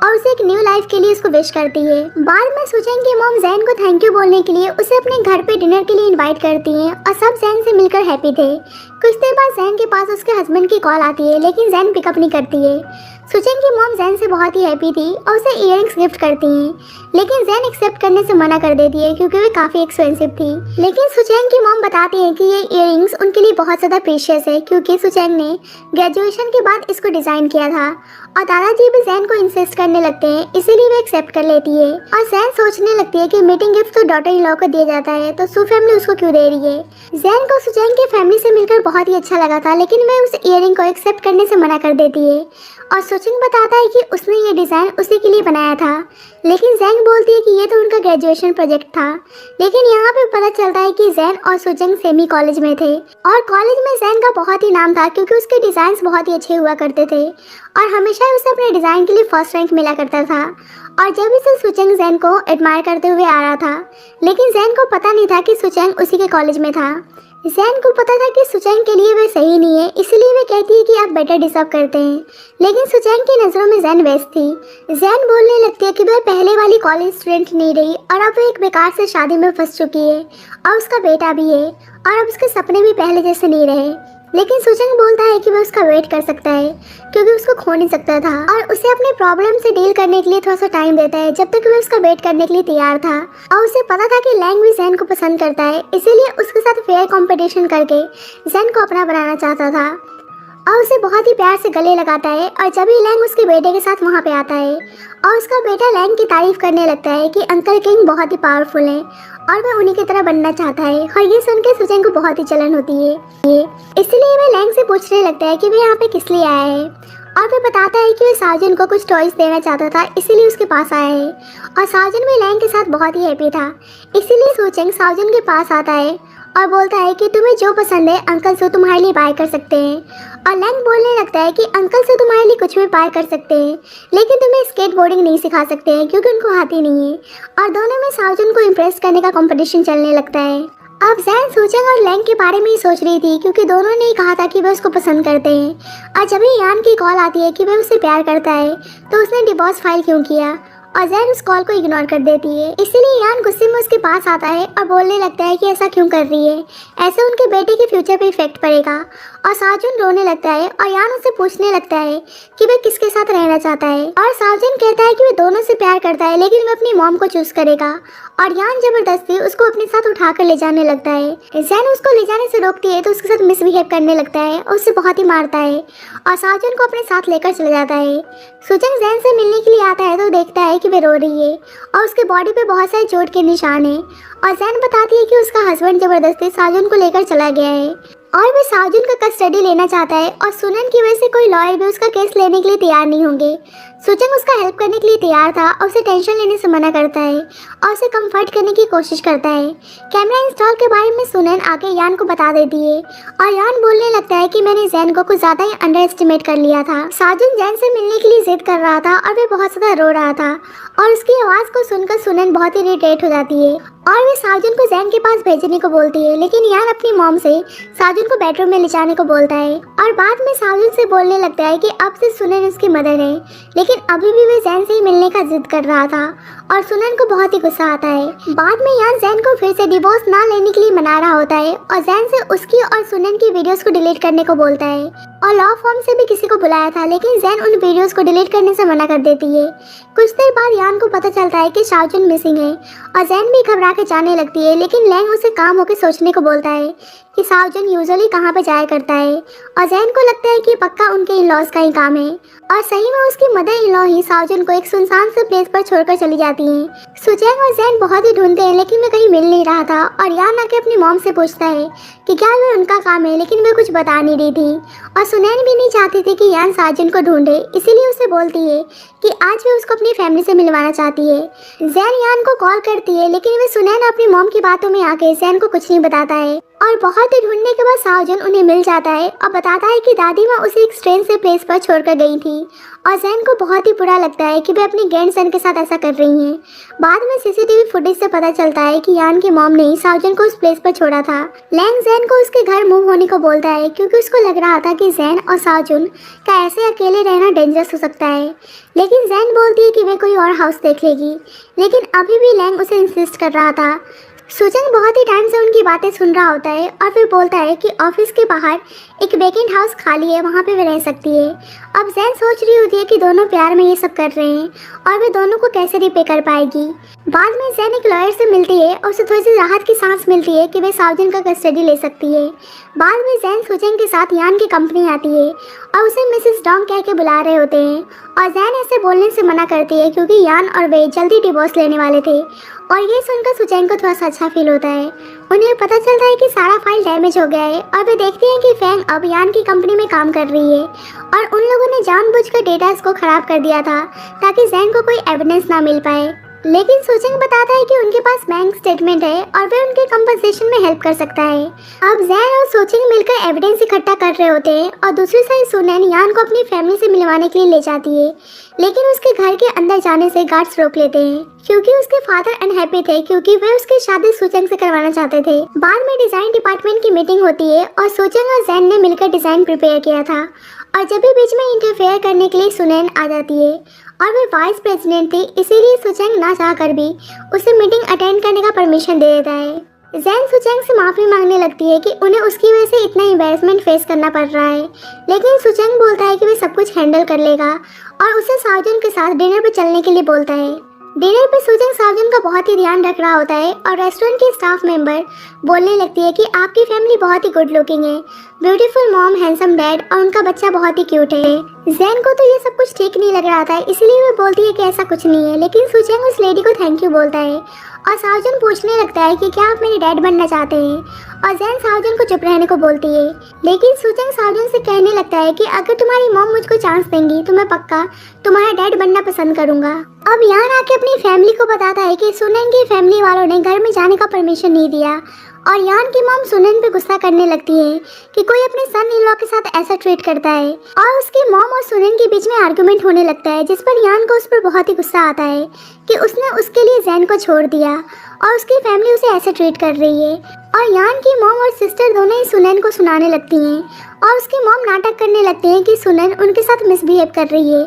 और उसे एक न्यू लाइफ के लिए उसको विश करती है। बाद में सुजंग की मॉम जैन को थैंक यू बोलने के लिए उसे अपने घर पे डिनर के लिए इन्वाइट करती है और सब जैन से मिलकर हैप्पी थे। कुछ देर बाद जैन के पास उसके हस्बैंड की कॉल आती है, लेकिन जैन पिकअप नहीं करती है। सुजंग की मॉम जैन से बहुत ही हैप्पी थी और उसे इयररिंग्स गिफ्ट करती हैं, लेकिन जैन एक्सेप्ट करने से मना कर देती है क्योंकि वे काफ़ी एक्सपेंसिव थी। लेकिन सुजंग की मॉम बताती है कि ये इयररिंग्स उनके लिए बहुत ज़्यादा प्रीशियस है क्योंकि सुजंग ने ग्रेजुएशन के बाद इसको डिज़ाइन किया था और दादाजी भी जैन को इंसिस्ट करने लगते हैं, इसीलिए वे एक्सेप्ट कर लेती है। और जैन सोचने लगती है कि मीटिंग गिफ्ट तो डॉटर इन लॉ को दिया जाता है, तो सू फैमिली उसको क्यों दे रही है। जैन को सुजंग की फैमिली से मिलकर बहुत ही अच्छा लगा था, लेकिन वह उस इयररिंग को एक्सेप्ट करने से मना कर देती है। और सुजंग बताता है कि उसने ये डिज़ाइन उसी के लिए बनाया था, लेकिन जैन बोलती है कि ये तो उनका ग्रेजुएशन प्रोजेक्ट था। लेकिन यहाँ पे पता चलता है कि जैन और सुजंग सेमी कॉलेज में थे और कॉलेज में जैन का बहुत ही नाम था क्योंकि उसके डिज़ाइंस बहुत ही अच्छे हुआ करते थे और हमेशा उसे अपने डिज़ाइन के लिए फर्स्ट रैंक मिला करता था। और जब इसे सुजंग जैन को एडमायर करते हुए आ रहा था, लेकिन जैन को पता नहीं था कि सुजंग उसी के कॉलेज में था। जैन को पता था कि सुजंग के लिए वे सही नहीं है, इसलिए वे कहती है कि आप बेटर डिजर्व करते हैं, लेकिन सुजंग की नज़रों में जैन बेस्ट थी। जैन बोलने लगती है कि वह पहले वाली कॉलेज स्टूडेंट नहीं रही और अब वह एक बेकार से शादी में फंस चुकी है और उसका बेटा भी है और अब उसके सपने भी पहले जैसे नहीं रहे। लेकिन सुजंग बोलता है कि वह उसका वेट कर सकता है क्योंकि उसको खो नहीं सकता था और उसे अपने प्रॉब्लम से डील करने के लिए थोड़ा सा टाइम देता है जब तक वह उसका वेट करने के लिए तैयार था। और उसे पता था कि लैंग भी जैन को पसंद करता है, इसीलिए उसके साथ फेयर कंपटीशन करके जैन को अपना बनाना चाहता था और उसे बहुत ही प्यार से गले लगाता है। और जब ही लैंग उसके बेटे के साथ वहाँ पे आता है और उसका बेटा लैंग की तारीफ करने लगता है कि अंकल किंग बहुत ही पावरफुल है और वह उन्हीं की तरह बनना चाहता है, और ये सुनकर सुजंग को बहुत ही जलन होती है। इसलिए वह लैंग से पूछने लगता है कि वह यहाँ पे किस लिए आया है और वह बताता है कि वह साजन को कुछ टॉयज देना चाहता था, इसीलिए उसके पास आया है। और साजन भी लैंग के साथ बहुत ही हैप्पी था, इसीलिए सुजंग साजन के पास आता है और बोलता है कि तुम्हें जो पसंद है अंकल से तुम्हारे लिए बाय कर सकते हैं। और लैंग बोलने लगता है कि अंकल से तुम्हारे लिए कुछ भी बाय कर सकते हैं, लेकिन तुम्हें स्केट बोर्डिंग नहीं सिखा सकते हैं क्योंकि उनको आती नहीं है। और दोनों में साजन को इम्प्रेस करने का कंपटीशन चलने लगता है। अब जैन सुजंग और लैंग के बारे में ही सोच रही थी क्योंकि दोनों ने ही कहा था कि वे उसको पसंद करते हैं। और जब ही यान की कॉल आती है कि वह उससे प्यार करता है तो उसने डिवोर्स फाइल क्यों किया, और जैन उस कॉल को इग्नोर कर देती है। इसीलिए यान गुस्से में उसके पास आता है और बोलने लगता है कि ऐसा क्यों कर रही है, ऐसे उनके बेटे के फ्यूचर पे इफेक्ट पड़ेगा। और साजन रोने लगता है और यान उसे पूछने लगता है कि वह किसके साथ रहना चाहता है। और साजन कहता है कि वह दोनों से प्यार करता है, लेकिन वह अपनी मॉम को चूज करेगा। और यान जबरदस्ती उसको अपने साथ उठाकर ले जाने लगता है। जैन उसको ले जाने से रोकती है तो उसके साथ मिसबिहेव करने लगता है और उसे बहुत ही मारता है और साजन को अपने साथ लेकर चला जाता है। सुजंग जैन से मिलने के लिए आता है तो देखता है कि वह रो रही है और उसके बॉडी पे बहुत सारे चोट के निशान हैं। और जैन बताती है कि उसका हस्बैंड जबरदस्ती साजन को लेकर चला गया है और वह साजन का कस्टडी लेना चाहता है और सुनन की वजह से कोई लॉयर भी उसका केस लेने के लिए तैयार नहीं होंगे। सुजंग उसका हेल्प करने के लिए तैयार था और उसे टेंशन लेने से मना करता है और उसे कंफर्ट करने की कोशिश करता है। कैमरा इंस्टॉल के बारे में सुनन आके यान को बता देती है और यान बोलने लगता है कि मैंने जैन को कुछ ज़्यादा ही अंडर एस्टिमेट कर लिया था। साजन जैन से मिलने के लिए जिद कर रहा था और वह बहुत ज़्यादा रो रहा था और उसकी आवाज़ को सुनकर सुनन बहुत ही इरिटेट हो जाती है और वे साजुन को जैन के पास भेजने को बोलती है, लेकिन यान अपनी मॉम से साजुन को बेडरूम में ले जाने को बोलता है और बाद में साजुन से बोलने लगता है कि अब से सुनन उसकी मदर है, लेकिन अभी भी वे जैन से ही मिलने का जिद कर रहा था और सुनन को बहुत ही गुस्सा आता है। बाद में यान जैन को फिर से डिवोर्स ना लेने के लिए मना रहा होता है और जैन से उसकी और सुनन की वीडियोस को डिलीट करने को बोलता है और लॉ फॉर्म से भी किसी को बुलाया था, लेकिन जैन उन वीडियोस को डिलीट करने से मना कर देती है। कुछ देर बाद यान को पता चलता है कि साजुन मिसिंग है और जैन भी घबरा के जाने लगती है, लेकिन लैंग उसे काम होकर सोचने को बोलता है कि साजुन यूजुअली कहाँ पे जाया करता है और जैन को लगता है कि पक्का उनके इन-लॉज का ही काम है और सही में उसकी मदर इन लॉ ही साजुन को एक सुनसान से प्लेस पर छोड़कर चली जाती हैं। सुचेंग और जैन बहुत ही ढूंढते हैं, लेकिन वे कहीं मिल नहीं रहा था और यान आके अपनी मॉम से पूछता है कि क्या वे उनका काम है, लेकिन वे कुछ बता नहीं रही थी और सुनैन भी नहीं चाहती थी कि यान साजुन को ढूंढे, इसीलिए उसे बोलती है कि आज वे उसको अपनी फैमिली से मिलवाना चाहती है। जैन यान को कॉल करती है, लेकिन वे सुनैन अपनी मॉम की बातों में आके जैन को कुछ नहीं बताता है और बहुत ही ढूंढने के बाद साजुन उन्हें मिल जाता है और बताता है कि दादी माँ उसे एक स्ट्रेन से प्लेस पर छोड़कर गई थी और जैन को बहुत ही बुरा लगता है कि वे अपनी ग्रैंडसन के साथ ऐसा कर रही हैं। बाद में सीसीटीवी फुटेज से पता चलता है कि यान की मॉम ने साजुन को उस प्लेस पर छोड़ा था। लैंग जैन को उसके घर मूव होने को बोलता है क्योंकि उसको लग रहा था कि जैन और साजुन का ऐसे अकेले रहना डेंजरस हो सकता है, लेकिन जैन बोलती है कि वे कोई और हाउस देख लेगी, लेकिन अभी भी लैंग उसे इंसिस्ट कर रहा था। सुजंग बहुत ही टाइम से उनकी बातें सुन रहा होता है और फिर बोलता है कि ऑफिस के बाहर एक वेकेंट हाउस खाली है, वहाँ पे वे रह सकती है। अब जैन सोच रही होती है कि दोनों प्यार में ये सब कर रहे हैं और वे दोनों को कैसे रिपे कर पाएगी। बाद में जैन एक लॉयर से मिलती है और उसे थोड़ी सी राहत की सांस मिलती है कि वे साजुन का कस्टडी ले सकती है। बाद में जैन सुजंग के साथ यान की कंपनी आती है और उसे मिसेस डोंग कह के बुला रहे होते हैं और जैन ऐसे बोलने से मना करती है क्योंकि यान और वे जल्दी डिवोर्स लेने वाले थे और ये सुनकर सुजैन को थोड़ा सा अच्छा फील होता है। उन्हें पता चलता है कि सारा फाइल डैमेज हो गया है और वे देखते हैं कि फैंग अब यान की कंपनी में काम कर रही है और उन लोगों ने जानबूझकर डेटा को खराब कर दिया था ताकि जैन को कोई एविडेंस ना मिल पाए। लेकिन सुजंग बताता है कि उनके पास बैंक स्टेटमेंट है और वे उनके कंपनसेशन में हेल्प कर सकता है। अब जैन और सुजंग मिलकर एविडेंस इकट्ठा कर रहे होते हैं और दूसरी साइड सुनैन यान को अपनी फैमिली से मिलवाने के लिए ले जाती है, लेकिन उसके घर के अंदर जाने से गार्ड्स रोक लेते हैं क्योंकि उसके फादर अनहैप्पी थे क्योंकि वे उसकी शादी सुजंग से करवाना चाहते थे। बाद में डिजाइन डिपार्टमेंट की मीटिंग होती है और सुजंग और जैन ने मिलकर डिजाइन प्रिपेयर किया था और जब भी बीच में इंटरफेयर करने के लिए सुनैन आ जाती है और वे वाइस प्रेसिडेंट थी, इसीलिए सुजंग ना चाहकर भी उसे मीटिंग अटेंड करने का परमिशन दे देता है। जैन सुजंग से माफ़ी मांगने लगती है कि उन्हें उसकी वजह से इतना एम्बैरेसमेंट फेस करना पड़ रहा है, लेकिन सुजंग बोलता है कि वे सब कुछ हैंडल कर लेगा और उसे साजुन के साथ डिनर पर चलने के लिए बोलता है। डिनर पे सुजंग साजुन का बहुत ही ध्यान रख रहा होता है और रेस्टोरेंट की स्टाफ मेंबर बोलने लगती है कि आपकी फैमिली बहुत ही गुड लुकिंग है, ब्यूटीफुल मॉम, हैंडसम डैड और उनका बच्चा बहुत ही क्यूट है। जैन को तो ये सब कुछ ठीक नहीं लग रहा था, इसलिए वो बोलती है कि ऐसा कुछ नहीं है, लेकिन सुजंग उस लेडी को थैंक यू बोलता है और साजुन पूछने लगता है कि क्या आप मेरे डैड बनना चाहते हैं और जैन साजुन को चुप रहने को बोलती है, लेकिन सुजंग साजुन से कहने लगता है कि अगर तुम्हारी मॉम मुझको चांस देंगी तो मैं पक्का तुम्हारा डैड बनना पसंद करूंगा। अब यान आके अपनी फैमिली को बताता है कि सुनैन की फैमिली वालों ने घर में जाने का परमिशन नहीं दिया और यान की मॉम सुनैन पे गुस्सा करने लगती है कि कोई अपने सन इन लॉ के साथ ऐसा ट्रीट करता है और उसकी मॉम और सुनैन के बीच में आर्गुमेंट होने लगता है, जिस पर यान को उस पर बहुत ही गुस्सा आता है कि उसने उसके लिए जैन को छोड़ दिया और उसकी फैमिली उसे ऐसे ट्रीट कर रही है और यान की मॉम और सिस्टर दोनों ही सुनैन को सुनाने लगती हैं और उसकी मॉम नाटक करने लगती है कि सुनैन उनके साथ मिसबिहेव कर रही है,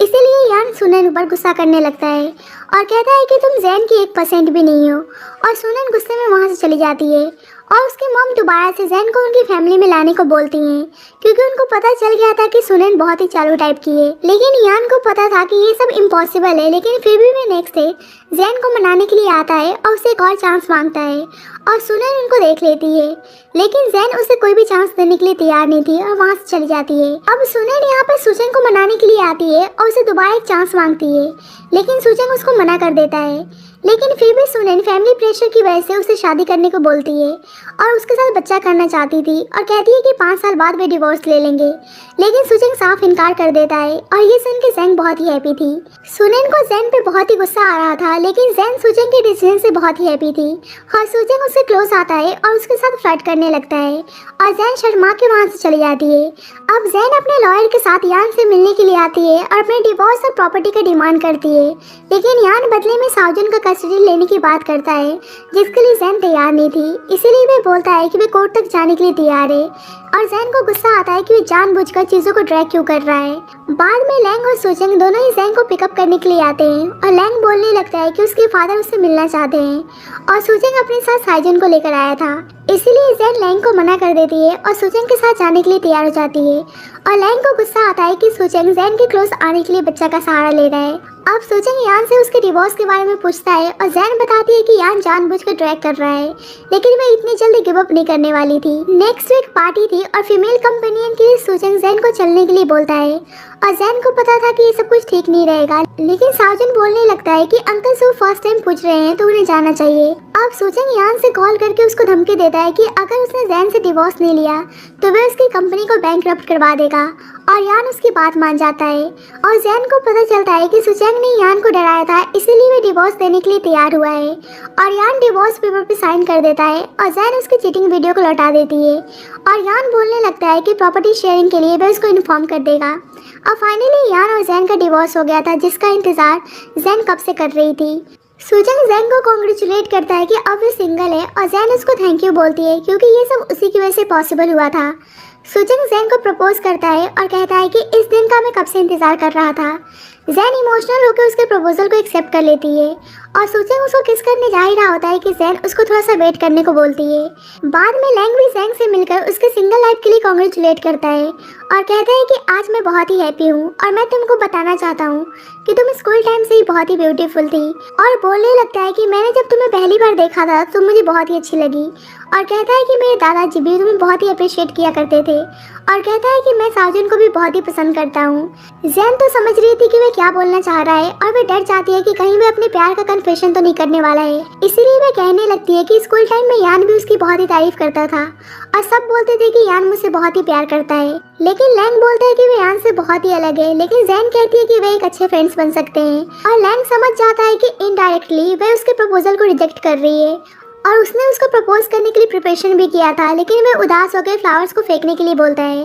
इसीलिए यान सुनैन पर गुस्सा करने लगता है और कहता है कि तुम जैन की 1% भी नहीं हो और सुनैन गुस्से में वहाँ से चली जाती है और उसकी मॉम दोबारा से जैन को उनकी फैमिली में लाने को बोलती हैं क्योंकि उनको पता चल गया था कि सुनैन बहुत ही चालू टाइप की है, लेकिन यान को पता था कि ये सब इम्पॉसिबल है, लेकिन फिर भी वे नेक्स्ट डे जैन को मनाने के लिए आता है और उसे एक और चांस मांगता है और सुनैन उनको देख लेती है, लेकिन जैन उसे कोई भी चांस देने के लिए तैयार नहीं थी और वहाँ से चली जाती है। अब सुनैन यहाँ पर सुजंग को मनाने के लिए आती है और उसे दोबारा एक चांस मांगती है, लेकिन सुजंग उसको मना कर देता है, लेकिन फिर भी सुनैन फैमिली प्रेशर की वजह से उसे शादी करने को बोलती है और उसके साथ बच्चा करना चाहती थी और कहती है कि 5 साल बाद वे डिवोर्स ले लेंगे, लेकिन सुजंग साफ इनकार कर देता है और ये सुन के जैन बहुत ही हैप्पी थी। सुनैन को जैन पे बहुत ही गुस्सा आ रहा था, लेकिन जैन सुजंग के डिसीजन से बहुत ही हैप्पी थी और सुजंग उससे क्लोज आता है और उसके साथ फ्लर्ट करने लगता है और जैन शर्मा के वहाँ से चली जाती है। अब जैन अपने लॉयर के साथ यान से मिलने के लिए आती है और अपने डिवोर्स और प्रॉपर्टी का डिमांड करती है, लेकिन यान बदले में साजुन का कस्टडी लेने की बात करता है, जिसके लिए जैन तैयार नहीं थी। इसीलिए वह बोलता है कि वह कोर्ट तक जाने के लिए तैयार है और जैन को गुस्सा आता है कि वह जानबूझकर चीज़ों को ड्रैग क्यों कर रहा है। बाद में लैंग और सुचेंग दोनों ही जैन को पिकअप करने के लिए आते हैं और लैंग बोलने लगता है कि उसके फादर उससे मिलना चाहते हैं और सुचेंग अपने साथ साइजन को लेकर आया था। इसीलिए जैन लैंग को मना कर देती है और सुचेंग के साथ जाने के लिए तैयार हो जाती है और लैंग को गुस्सा आता है कि सुचेंग जैन के क्लोज आने के लिए बच्चा का सहारा ले रहा है। अब सुचेंग यान से उसके डिवोर्स के बारे में पूछता है और जैन बताती है कि यान जानबूझकर ट्रैक कर रहा है, लेकिन वह इतनी जल्दी गिव अप नहीं करने वाली थी। नेक्स्ट वीक पार्टी थी और फीमेल कंपेनियन के लिए सुचेंग जैन को चलने के लिए बोलता है और जैन को पता था कि ये सब कुछ ठीक नहीं रहेगा, लेकिन साउजन बोलने लगता है कि अंकल सो फर्स्ट टाइम पूछ रहे हैं तो उन्हें जाना चाहिए। अब सुचेंग यान से कॉल करके उसको धमकी देता है कि अगर उसने जैन से डिवोर्स नहीं लिया तो वह उसकी कंपनी को बैंकरप्ट करवा देगा और यान उसकी बात मान जाता है और जैन को पता चलता है कि सुचेंग ने यान को डराया था, इसीलिए वह डिवोर्स देने के लिए तैयार हुआ है और यान डिवोर्स पेपर पे साइन कर देता है और जैन उसकी चीटिंग वीडियो को लौटा देती है और यान बोलने लगता है कि प्रॉपर्टी शेयरिंग के लिए वह उसको इन्फॉर्म कर देगा। अब फाइनली यान और जैन का डिवोर्स हो गया था, जिसका इंतजार जैन कब से कर रही थी। सुचेंग जैन को कॉन्ग्रेचुलेट करता है कि अब वो सिंगल है और जैन उसको थैंक यू बोलती है क्योंकि ये सब उसी की वजह से पॉसिबल हुआ था। सुचेंग जैन को प्रपोज करता है और कहता है कि इस दिन का मैं कब से इंतजार कर रहा था। जैन इमोशनल होकर उसके प्रपोजल को एक्सेप्ट कर लेती है और सुचेंग उसको किस करने जा ही रहा होता है कि जैन उसको थोड़ा सा वेट करने को बोलती है। बाद में लैंग भी जैन से मिलकर उसके सिंगल लाइफ के लिए कॉन्ग्रेचुलेट करता है और कहता है कि आज मैं बहुत ही हैप्पी हूँ और मैं तुमको बताना चाहता हूँ कि तुम स्कूल टाइम से ही बहुत ही ब्यूटीफुल थी। और बोलने लगता है कि मैंने जब तुम्हें पहली बार देखा था तो मुझे बहुत ही अच्छी लगी और कहता है कि मेरे दादाजी भी तुम्हें बहुत ही अप्रिशिएट किया करते थे और कहता है कि मैं साउजन को भी बहुत ही पसंद करता हूँ। जैन तो समझ रही थी कि वह क्या बोलना चाह रहा है और वह डर जाती है कि कहीं वह अपने प्यार का कन्फेशन तो नहीं करने वाला है। इसीलिए वह कहने लगती है कि स्कूल टाइम में यान भी उसकी बहुत ही तारीफ करता था और सब बोलते थे कि यान मुझसे बहुत ही प्यार करता है, लेकिन लैंग बोलता है कि वह यान से बहुत ही अलग है। लेकिन जैन कहती है कि वे एक अच्छे फ्रेंड्स बन सकते हैं और लैंग समझ जाता है कि इनडायरेक्टली वह उसके प्रपोजल को रिजेक्ट कर रही है और उसने उसको प्रपोज करने के लिए प्रिपरेशन भी किया था, लेकिन वह उदास होकर फ्लावर्स को फेंकने के लिए बोलता है।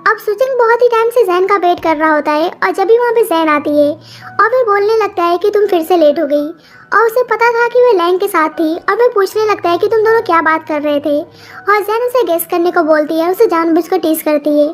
अब सुचेंग बहुत ही टाइम से जैन का वेट कर रहा होता है और जब भी वहाँ पे जैन आती है और वह बोलने लगता है कि तुम फिर से लेट हो गई और उसे पता था कि वह लैंग के साथ थी और वह पूछने लगता है कि तुम दोनों क्या बात कर रहे थे और जैन उसे गेस करने को बोलती है, उसे जानबूझकर टीज करती है।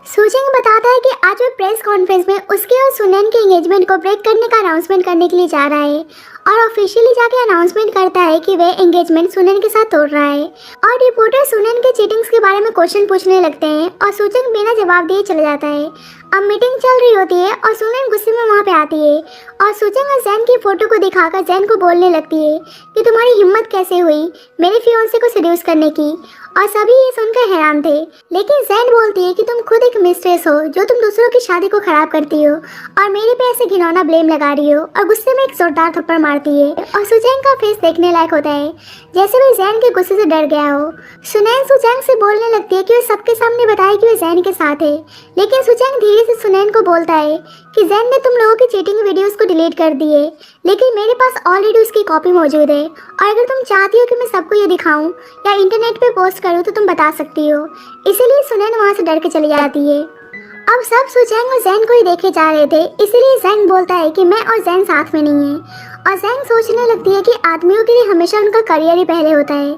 सुचेंग बताता है कि आज वह प्रेस कॉन्फ्रेंस में उसके और सुनैन के एंगेजमेंट को ब्रेक करने का अनाउंसमेंट करने के लिए जा रहा है और ऑफिशियली जाके अनाउंसमेंट करता है कि वह एंगेजमेंट सुनैन के साथ तोड़ रहा है और रिपोर्टर सुनैन के चीटिंग्स के बारे में क्वेश्चन पूछने लगते हैं और सुचेंग बिना जवाब दिए चले जाता है। अब मीटिंग चल रही होती है और सुनैन गुस्से में वहाँ पे आती है और सुचेंग और जैन की फोटो को दिखाकर जैन को बोलने लगती है कि तुम्हारी हिम्मत कैसे हुई मेरे फियांसे को सेड्यूस करने की, और सभी ये सुनकर हैरान थे। लेकिन जैन बोलती है कि तुम खुद एक मिस्ट्रेस हो जो तुम दूसरों की शादी को खराब करती हो और मेरे पे ऐसे घिनौना ब्लेम लगा रही हो, और गुस्से में एक जोरदार थप्पड़ मारती है और सुचेंग का फेस देखने लायक होता है जैसे वह जैन के गुस्से से डर गया हो। सुनैन सुचेंग से बोलने लगती है कि वह सबके सामने बताए कि वह जैन के साथ है, लेकिन सुचेंग धीरे से सुनैन को बोलता है कि जैन ने तुम लोगों की चीटिंग वीडियोस को डिलीट कर दी है, लेकिन मेरे पास ऑलरेडी उसकी कॉपी मौजूद है और अगर तुम चाहती हो कि मैं सबको ये दिखाऊं या इंटरनेट पे पोस्ट करूं तो तुम बता सकती हो। इसीलिए सुनैन वहाँ से डर के चली जाती है। अब सब सुचेंग और जैन को ही देखे जा रहे थे, इसीलिए जैंग बोलता है कि मैं और जैन साथ में नहीं है और जैंग सोचने लगती है कि आदमियों के लिए हमेशा उनका करियर ही पहले होता है,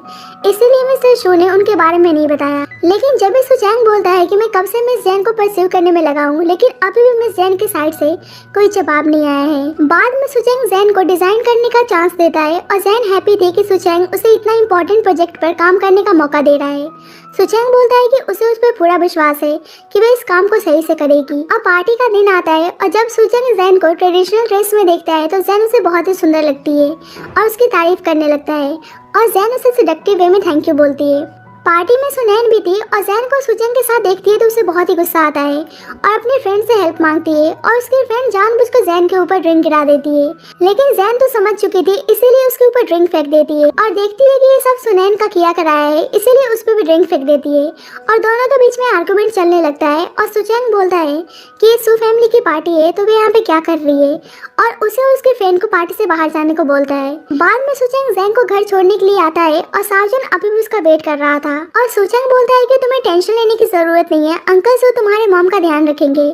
इसीलिए मिस्टर शो ने उनके बारे में नहीं बताया। लेकिन जब भी सुचेंग बोलता है कि मैं कब से मिस जैन को परस्यू करने में लगा हूँ, लेकिन अभी भी मिस जैन के साइड से कोई जवाब नहीं आया है। बाद में सुचेंग जैन को डिजाइन करने का चांस देता है और जैन हैप्पी थी कि सुचेंग उसे इतना इंपॉर्टेंट प्रोजेक्ट पर काम करने का मौका दे रहा है। सुचेंग बोलता है कि उसे उस पर पूरा विश्वास है कि वह इस काम को सही से करेगी। अब पार्टी का दिन आता है और जब सुचेंग जैन को ट्रेडिशनल ड्रेस में देखता है तो जैन उसे बहुत ही सुंदर लगती है और उसकी तारीफ करने लगता है और जैन उसे सेडक्टिव वे में थैंक यू बोलती है। पार्टी में सुनैन भी थी और जैन को सुचेंग के साथ देखती है तो उसे बहुत ही गुस्सा आता है और अपने फ्रेंड से हेल्प मांगती है और उसकी फ्रेंड जानबूझकर जैन के ऊपर ड्रिंक गिरा देती है, लेकिन जैन तो समझ चुकी थी इसीलिए उसके ऊपर ड्रिंक फेंक देती है और देखती है कि ये सब सुनैन का किया कराया है, इसीलिए उस पर भी ड्रिंक फेंक देती है और दोनों के बीच में आर्गुमेंट चलने लगता है और सुचेंग बोलता है कि ये सू फैमिली की पार्टी है तो वे यहाँ पे क्या कर रही है और उसे उसके फ्रेंड को पार्टी से बाहर जाने को बोलता है। बाद में सुचेंग जैन को घर छोड़ने के लिए आता है और सावजन अभी भी उसका वेट कर रहा था और सुचंग बोलता है कि तुम्हें टेंशन लेने की जरूरत नहीं है, अंकल सो तुम्हारे मॉम का ध्यान रखेंगे।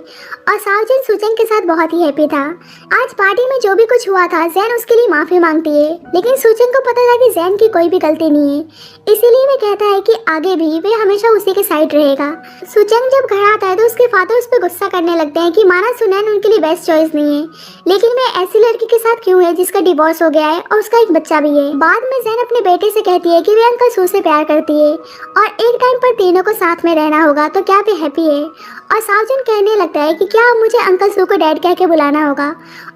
और सावजन सुचंग के साथ बहुत ही हैप्पी था। आज पार्टी में जो भी कुछ हुआ था जैन उसके लिए माफी मांगती है, लेकिन सुचंग को पता था कि जैन की कोई भी गलती नहीं है, इसीलिए वे कहता है कि आगे भी वे हमेशा उसी के साइड रहेगा। सुचंग जब घर आता है तो उसके फादर उस पर गुस्सा करने लगते हैं कि माना सुनैन उनके लिए बेस्ट चॉइस नहीं है, लेकिन वे ऐसी लड़की के साथ क्यों है जिसका डिवोर्स हो गया है और उसका एक बच्चा भी है। बाद में जैन अपने बेटे से कहती है कि वे अंकल सू से प्यार करती है और एक टाइम पर तीनों को साथ में रहना होगा, तो क्या वे हैप्पी है। और सावजन कहने लगता है कि क्या मुझे अंकल सू को डैड कह के बुलाना होगा।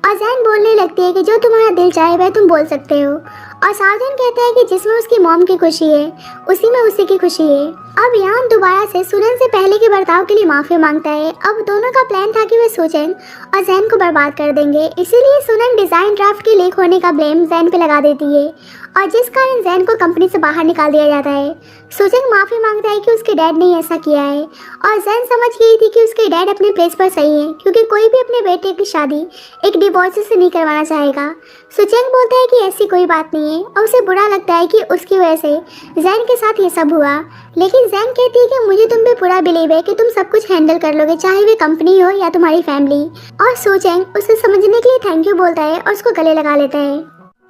और जैन बोलने लगती है कि जो तुम्हारा दिल चाहे वह तुम बोल सकते हो। और सावजन कहता है कि जिसमें उसकी मॉम की खुशी है उसी में उसी की खुशी है। अब यान दोबारा से सुनन से पहले के बर्ताव के लिए माफी मांगता है। अब दोनों का प्लान था कि वे सुचंग और जैन को बर्बाद कर देंगे, इसीलिए सुनन डिजाइन ड्राफ्ट के लीक होने का ब्लेम जैन पे लगा देती है और जिस कारण जैन को कंपनी से बाहर निकाल दिया जाता है। सुचंग माफी मांगता है कि उसके डैड ने ऐसा किया है और जैन समझ गई थी कि उसके डैड अपने प्लेस पर सही है, क्योंकि कोई भी अपने बेटे की शादी एक डिवोर्स से नहीं करवाना चाहेगा। सुचंग बोलता है कि ऐसी कोई बात नहीं है और उसे बुरा लगता है कि उसकी वजह से जैन के साथ ये सब हुआ, लेकिन जैन कहती है कि मुझे तुम पे पूरा बिलीव है कि तुम सब कुछ हैंडल कर लोगे, चाहे वे कंपनी हो या तुम्हारी फैमिली। और सुचंग उसे समझने के लिए थैंक यू बोलता है और उसको गले लगा लेता है।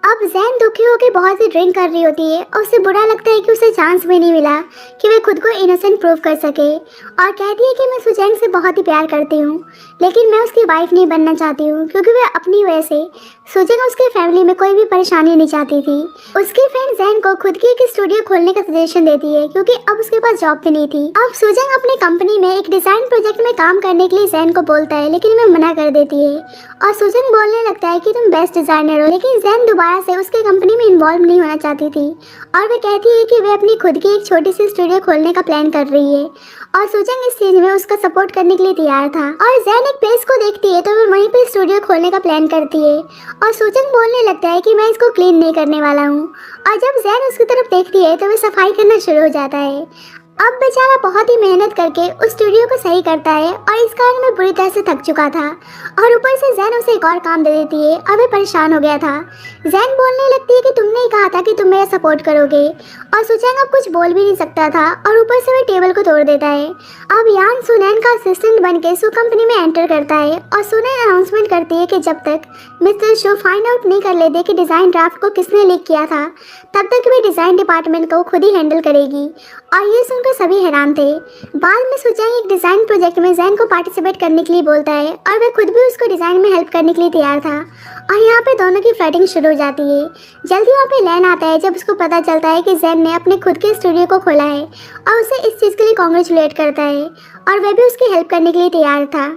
अब जैन दुखी होकर बहुत सी ड्रिंक कर रही होती है और उसे बुरा लगता है कि उसे चांस भी नहीं मिला कि वे खुद को इनोसेंट प्रूव कर सके, और कहती है कि मैं सुचैंग से बहुत ही प्यार करती हूँ, लेकिन मैं उसकी वाइफ नहीं बनना चाहती हूँ, क्योंकि वह अपनी वजह से सुचैंग उसके फैमिली में कोई भी परेशानी नहीं चाहती थी। उसकी फ्रेंड जैन को खुद की एक स्टूडियो खोलने का सजेशन देती है, क्योंकि अब उसके पास जॉब भी नहीं थी। अब सुचैंग अपनी कंपनी में एक डिजाइन प्रोजेक्ट में काम करने के लिए जैन को बोलता है, लेकिन वह मना कर देती है और सुचैंग बोलने लगता है कि तुम बेस्ट डिजाइनर हो, लेकिन जैन दोबारा से उसके कंपनी में इन्वॉल्व नहीं होना चाहती थी और वे कहती है कि वे अपनी खुद की एक छोटी सी स्टूडियो खोलने का प्लान कर रही है और सुचैंग इस चीज में उसका सपोर्ट करने के लिए तैयार था। और जैन एक प्लेस को देखती है तो वो वहीं पे स्टूडियो खोलने का प्लान करती है और सुचैंग बोलने लगता है कि मैं इसको क्लीन नहीं करने वाला हूँ, और जब जैन उसकी तरफ देखती है तो वह सफाई करना शुरू हो जाता है। अब बेचारा बहुत ही मेहनत करके उस स्टूडियो को सही करता है और इस कारण मैं बुरी तरह से थक चुका था और ऊपर से जैन उसे एक और काम दे देती है और वह परेशान हो गया था। जैन बोलने लगती है कि तुमने ही कहा था कि तुम मेरा सपोर्ट करोगे, और सुचैंग अब कुछ बोल भी नहीं सकता था और ऊपर से वह टेबल को तोड़ देता है। अब यान सुनैन का असिस्टेंट बन के सू कंपनी में एंटर करता है और सुनैन अनाउंसमेंट करती है कि जब तक मिस्टर शो फाइंड आउट नहीं कर लेते कि डिज़ाइन ड्राफ्ट को किसने लीक किया था, तब तक वे डिज़ाइन डिपार्टमेंट को खुद ही हैंडल करेगी। और ये सुनकर सभी हैरान थे। बाद में सुचैंग एक डिज़ाइन प्रोजेक्ट में जैन को पार्टिसिपेट करने के लिए बोलता है और वह खुद भी उसको डिज़ाइन में हेल्प करने के लिए तैयार था, और यहाँ पे दोनों की फ्लर्टिंग शुरू हो जाती है। जल्दी वहाँ पे लैन आता है जब उसको पता चलता है कि जैन ने अपने खुद के स्टूडियो को खोला है और उसे इस चीज़ के लिए कॉन्ग्रेचुलेट करता है और वह भी उसकी हेल्प करने के लिए तैयार था।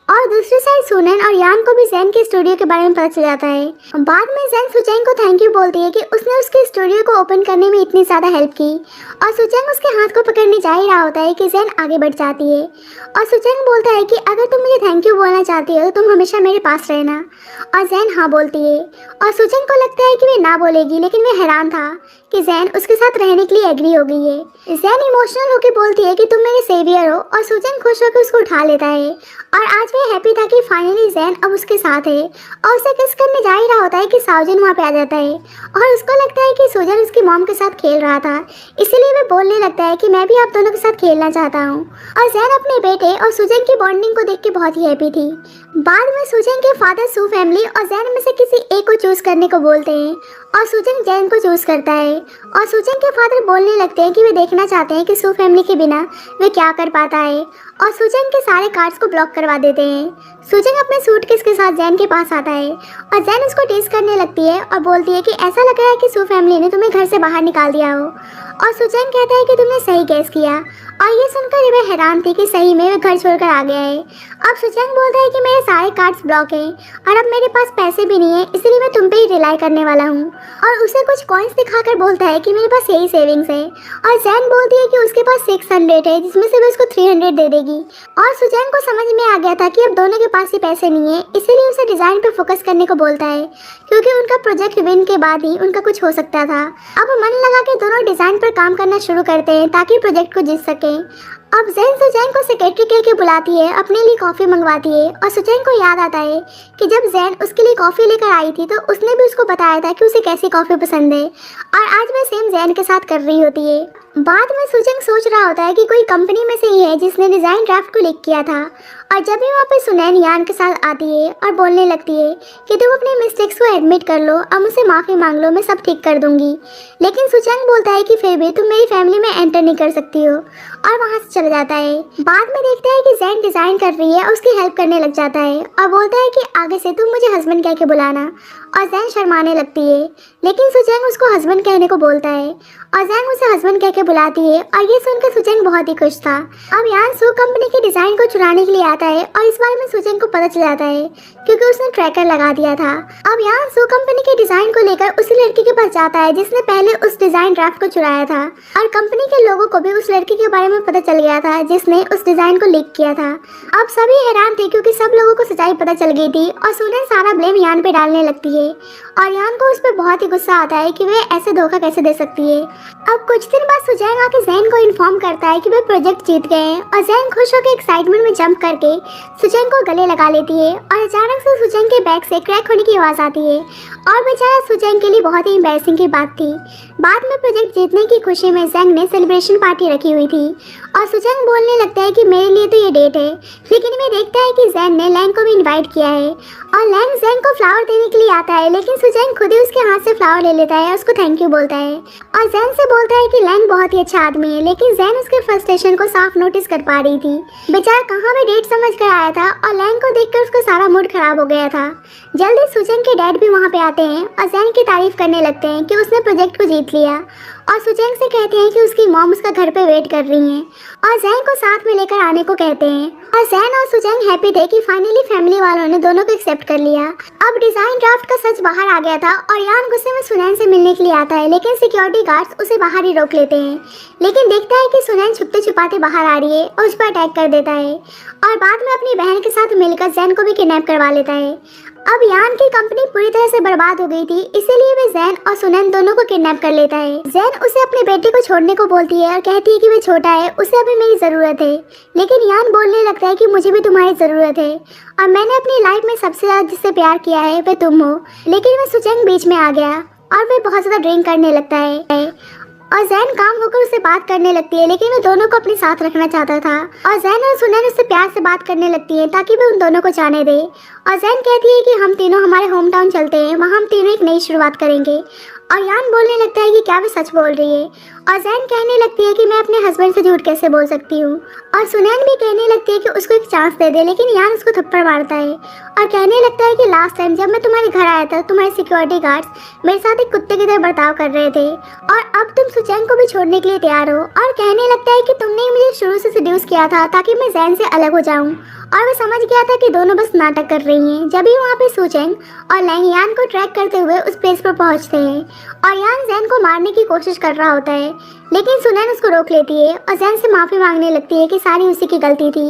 और दूसरी साइड सुनैन और यान को भी जैन के स्टूडियो के बारे में पता चल जाता है। बाद में जैन सुचैंग को थैंक यू बोलती है कि उसने उसके स्टूडियो को ओपन करने में इतनी ज़्यादा हेल्प की, और सुचैंग उसके हाथ को पकड़ने जा ही रहा होता है कि जैन आगे बढ़ जाती है और सुचैंग बोलता है कि अगर तुम मुझे थैंक यू बोलना चाहती हो तो तुम हमेशा मेरे पास रहना, और जैन हाँ बोलती है। और सुचैंग को लगता है कि वे ना बोलेगी, लेकिन वे हैरान था कि जैन उसके साथ रहने के लिए एग्री हो गई है। जैन इमोशनल होकर बोलती है कि तुम मेरे सेवियर हो, और सुचैंग खुश होकर उसको उठा लेता है और आज वह हैप्पी था कि फाइनली जैन अब उसके साथ है, और उसे किस करने जा ही रहा होता है कि सावजन वहाँ पे आ जाता है और उसको लगता है कि सुजन उसकी मॉम के साथ खेल रहा था, इसीलिए वह बोलने लगता है कि मैं भी आप दोनों के साथ खेलना चाहता हूँ। और जैन अपने बेटे और सुजन की बॉन्डिंग को देख के बहुत ही हैप्पी थी। बाद में सुजन के फादर सू फैमिली और जैन में से किसी एक को चूज करने को बोलते हैं और सुजन जैन को चूज करता है, और सुजन के फादर बोलने लगते हैं कि वे देखना चाहते हैं कि सू फैमिली के बिना वे क्या कर पाता है, और सुजन के सारे कार्ड्स को ब्लॉक करवा देते हैं। सुजन अपने सूटकेस के साथ जैन के पास आता है और जैन उसको टेस्ट करने लगती है और बोलती है कि ऐसा लग रहा है कि सू फैमिली ने तुम्हें घर से बाहर निकाल दिया हो, और सुजन कहता है कि तुमने सही गैस किया, और ये सुनकर वह हैरान थी कि सही में वह घर छोड़कर आ गया है। अब सुजन बोलता है कि मेरे सारे कार्ड्स ब्लॉक हैं और अब मेरे पास पैसे भी नहीं है, इसलिए मैं तुम पे ही रिलाई करने वाला हूँ, और उसे कुछ कॉइन्स दिखाकर बोलता है कि मेरे पास यही सेविंग्स है, और जैन बोलती है कि उसके पास 600 है जिसमें से वह उसको 300 दे देगी। और सुजन को समझ में आ गया था कि अब दोनों के पास ही पैसे नहीं है, इसीलिए उसे डिजाइन पे फोकस करने को बोलता है, क्योंकि उनका प्रोजेक्ट विन के बाद ही उनका कुछ हो सकता था। अब मन लगा के दोनों डिजाइन पर काम करना शुरू करते हैं ताकि प्रोजेक्ट को जीत सके। अब जैन सुजैन को सेक्रेटरी कह के बुलाती है, अपने लिए कॉफ़ी मंगवाती है, और सुजैन को याद आता है कि जब जैन उसके लिए कॉफ़ी लेकर आई थी तो उसने भी उसको बताया था कि उसे कैसी कॉफ़ी पसंद है, और आज वह सेम जैन के साथ कर रही होती है। बाद में सुजंग सोच रहा होता है कि कोई कंपनी में से ही है जिसने डिज़ाइन ड्राफ्ट को लीक किया था। और जब भी वहाँ पे सुनैन यान के साथ आती है और बोलने लगती है कि तुम अपने मिस्टेक्स को एडमिट कर लो और मुझसे माफ़ी मांग लो, मैं सब ठीक कर दूंगी। लेकिन सुजंग बोलता है कि फिर भी तुम मेरी फैमिली में एंटर नहीं कर सकती हो और वहाँ से चला जाता है। बाद में देखता है कि जैन डिज़ाइन कर रही है और उसकी हेल्प करने लग जाता है और बोलता है कि आगे से तुम मुझे हस्बैंड कह के बुलाना। और जैन शर्माने लगती है, लेकिन सुजंग उसको हस्बैंड कहने को बोलता है और जैन उसे हस्बैंड कह के बुलाती है। और ये सुनकर सुजंग बहुत ही खुश था। अब यान सू कंपनी के डिज़ाइन को चुराने के लिए आता है और इस बारे में सुजंग को पता चल जाता है क्योंकि उसने ट्रैकर लगा दिया था। अब यान सू कंपनी के डिज़ाइन को लेकर उसी लड़की के पास जाता है जिसने पहले उस डिज़ाइन ड्राफ्ट को चुराया था। और कंपनी के लोगों को भी उस लड़की के बारे में पता चल गया था जिसने उस डिज़ाइन को लीक किया था। अब सभी हैरान थे क्योंकि सब लोगों को सच्चाई पता चल गई थी और सुनैन सारा ब्लेम यान पे डालने लगती है। और यान को उस पर बहुत ही गुस्सा आता है कि वह ऐसे धोखा कैसे दे सकती है। अब कुछ दिन बाद सुजैन आके जैन को इन्फॉर्म करता है कि वे प्रोजेक्ट जीत गए हैं और जैन खुश होकर एक्साइटमेंट में जंप करके सुजैन को गले लगा लेती है। और अचानक से सुजैन के बैग से क्रैक होने की आवाज़ आती है और बेचारा सुजैन के लिए बहुत ही एम्बैरसिंग की बात थी। बाद में प्रोजेक्ट जीतने की खुशी में जैन ने सेलिब्रेशन पार्टी रखी हुई थी और सुजैन बोलने लगता है कि मेरे लिए तो ये डेट है। लेकिन वे देखता है कि जैन ने लैंग को भी इनवाइट किया है और लैंग जैन को फ्लावर देने के लिए आता है। लेकिन सुजैन खुद ही उसके हाथ से फ्लावर ले लेता है और उसको थैंक यू बोलता है और जैन से बोलता है कि लैंग बहुत ही अच्छा आदमी है। लेकिन जैन उसके फ्रस्ट्रेशन को साफ नोटिस कर पा रही थी। बेचारा कहाँ भी डेट समझ कर आया था और लैंग को देखकर उसका सारा मूड खराब हो गया था। जल्दी सुजैन के डैड भी वहाँ पे आते हैं और जैन की तारीफ करने लगते हैं कि उसने प्रोजेक्ट को जीत लिया और सुजैन से कहते हैं कि उसकी मॉम उसका घर पे वेट कर रही हैं और जैन को साथ में लेकर आने को कहते हैं। और जैन और सुजैन हैप्पी थे कि फाइनली फैमिली वालों ने दोनों को एक्सेप्ट कर लिया। अब डिज़ाइन ड्राफ्ट का सच बाहर आ गया था और यान गुस्से में सुनैन से मिलने के लिए आता है। लेकिन सिक्योरिटी गार्ड्स उसे बाहर ही रोक लेते हैं। लेकिन देखता है कि सुनैन छुपते छुपाते बाहर आ रही है और उस पर अटैक कर देता है और बाद में अपनी बहन के साथ मिलकर जैन को भी किडनैप करवा लेता है। अब यान की कंपनी पूरी तरह से बर्बाद हो गई थी, इसीलिए वे जैन और सुनैन दोनों को किडनैप कर लेता है। जैन उसे अपने बेटे को छोड़ने को बोलती है और कहती है कि वह छोटा है, उसे अभी मेरी ज़रूरत है। लेकिन यान बोलने लगता है कि मुझे भी तुम्हारी ज़रूरत है और मैंने अपनी लाइफ में सबसे ज़्यादा जिससे प्यार किया है वह तुम हो। लेकिन वह सुजैन बीच में आ गया और वह बहुत ज़्यादा ड्रिंक करने लगता है और जैन काम होकर उससे बात करने लगती है। लेकिन वो दोनों को अपने साथ रखना चाहता था और जैन और सुनैन उससे प्यार से बात करने लगती है ताकि वो उन दोनों को जाने दे। और जैन कहती है कि हम तीनों हमारे होम टाउन चलते हैं, वहाँ हम तीनों एक नई शुरुआत करेंगे। और यान बोलने लगता है कि क्या वो सच बोल रही है और जैन कहने लगती है कि मैं अपने हस्बैंड से झूठ कैसे बोल सकती हूँ। और सुनैन भी कहने लगती है कि उसको एक चांस दे दे। लेकिन यान उसको थप्पड़ मारता है और कहने लगता है कि लास्ट टाइम जब मैं तुम्हारे घर आया था तुम्हारे सिक्योरिटी गार्ड्स मेरे साथ एक कुत्ते की तरह बर्ताव कर रहे थे और अब तुम सुजैन को भी छोड़ने के लिए तैयार हो। और कहने लगता है कि तुमने मुझे शुरू से सेड्यूस किया था ताकि मैं जैन से अलग हो जाऊँ। और वह समझ गया था कि दोनों बस नाटक कर रही हैं। जब भी वहाँ पे सुजैन और लैंग यान को ट्रैक करते हुए उस प्लेस पर पहुँचते हैं और यान जैन को मारने की कोशिश कर रहा होता है। लेकिन सुनैन उसको रोक लेती है और जैन से माफ़ी मांगने लगती है कि सारी उसी की गलती थी।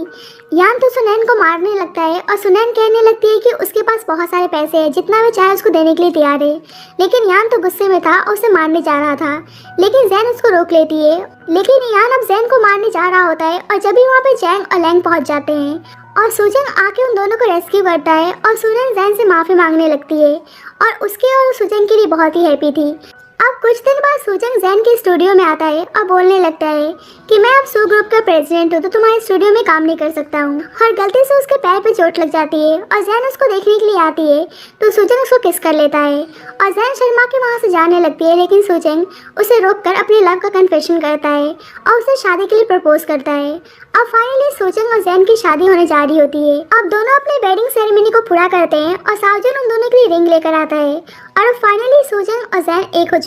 यान तो सुनैन को मारने लगता है और सुनैन कहने लगती है कि उसके पास बहुत सारे पैसे हैं, जितना वह चाहे उसको देने के लिए तैयार है। लेकिन यान तो गुस्से में था और उसे मारने जा रहा था। लेकिन जैन उसको रोक लेती है। लेकिन यान अब जैन को मारने जा रहा होता है और जब भी वहाँ पे जैंग और लैंग पहुँच जाते हैं और सुजैन आके उन दोनों को रेस्क्यू करता है और सुनैन जैन से माफ़ी मांगने लगती है और उसके और सुजैन के लिए बहुत ही हैप्पी थी। अब कुछ दिन बाद सुजैन जैन के स्टूडियो में आता है और बोलने लगता है कि मैं अब सू ग्रुप का प्रेसिडेंट हूँ तो तुम्हारे स्टूडियो में काम नहीं कर सकता हूँ। और गलती से उसके पैर पे चोट लग जाती है और जैन उसको देखने के लिए आती है तो सुजैन उसको किस कर लेता है और जैन शर्मा के वहाँ से जाने लगती है। लेकिन सुजैन उसे रोककर अपने लव का कन्फेशन करता है और उसे शादी के लिए प्रपोज करता है। अब फाइनली सुजैन और जैन की शादी होने जा रही होती है। अब दोनों अपनी वेडिंग सेरेमनी को पूरा करते हैं और सावजन उन दोनों के लिए रिंग लेकर आता है और अब फाइनली सुजैन और जैन एक हो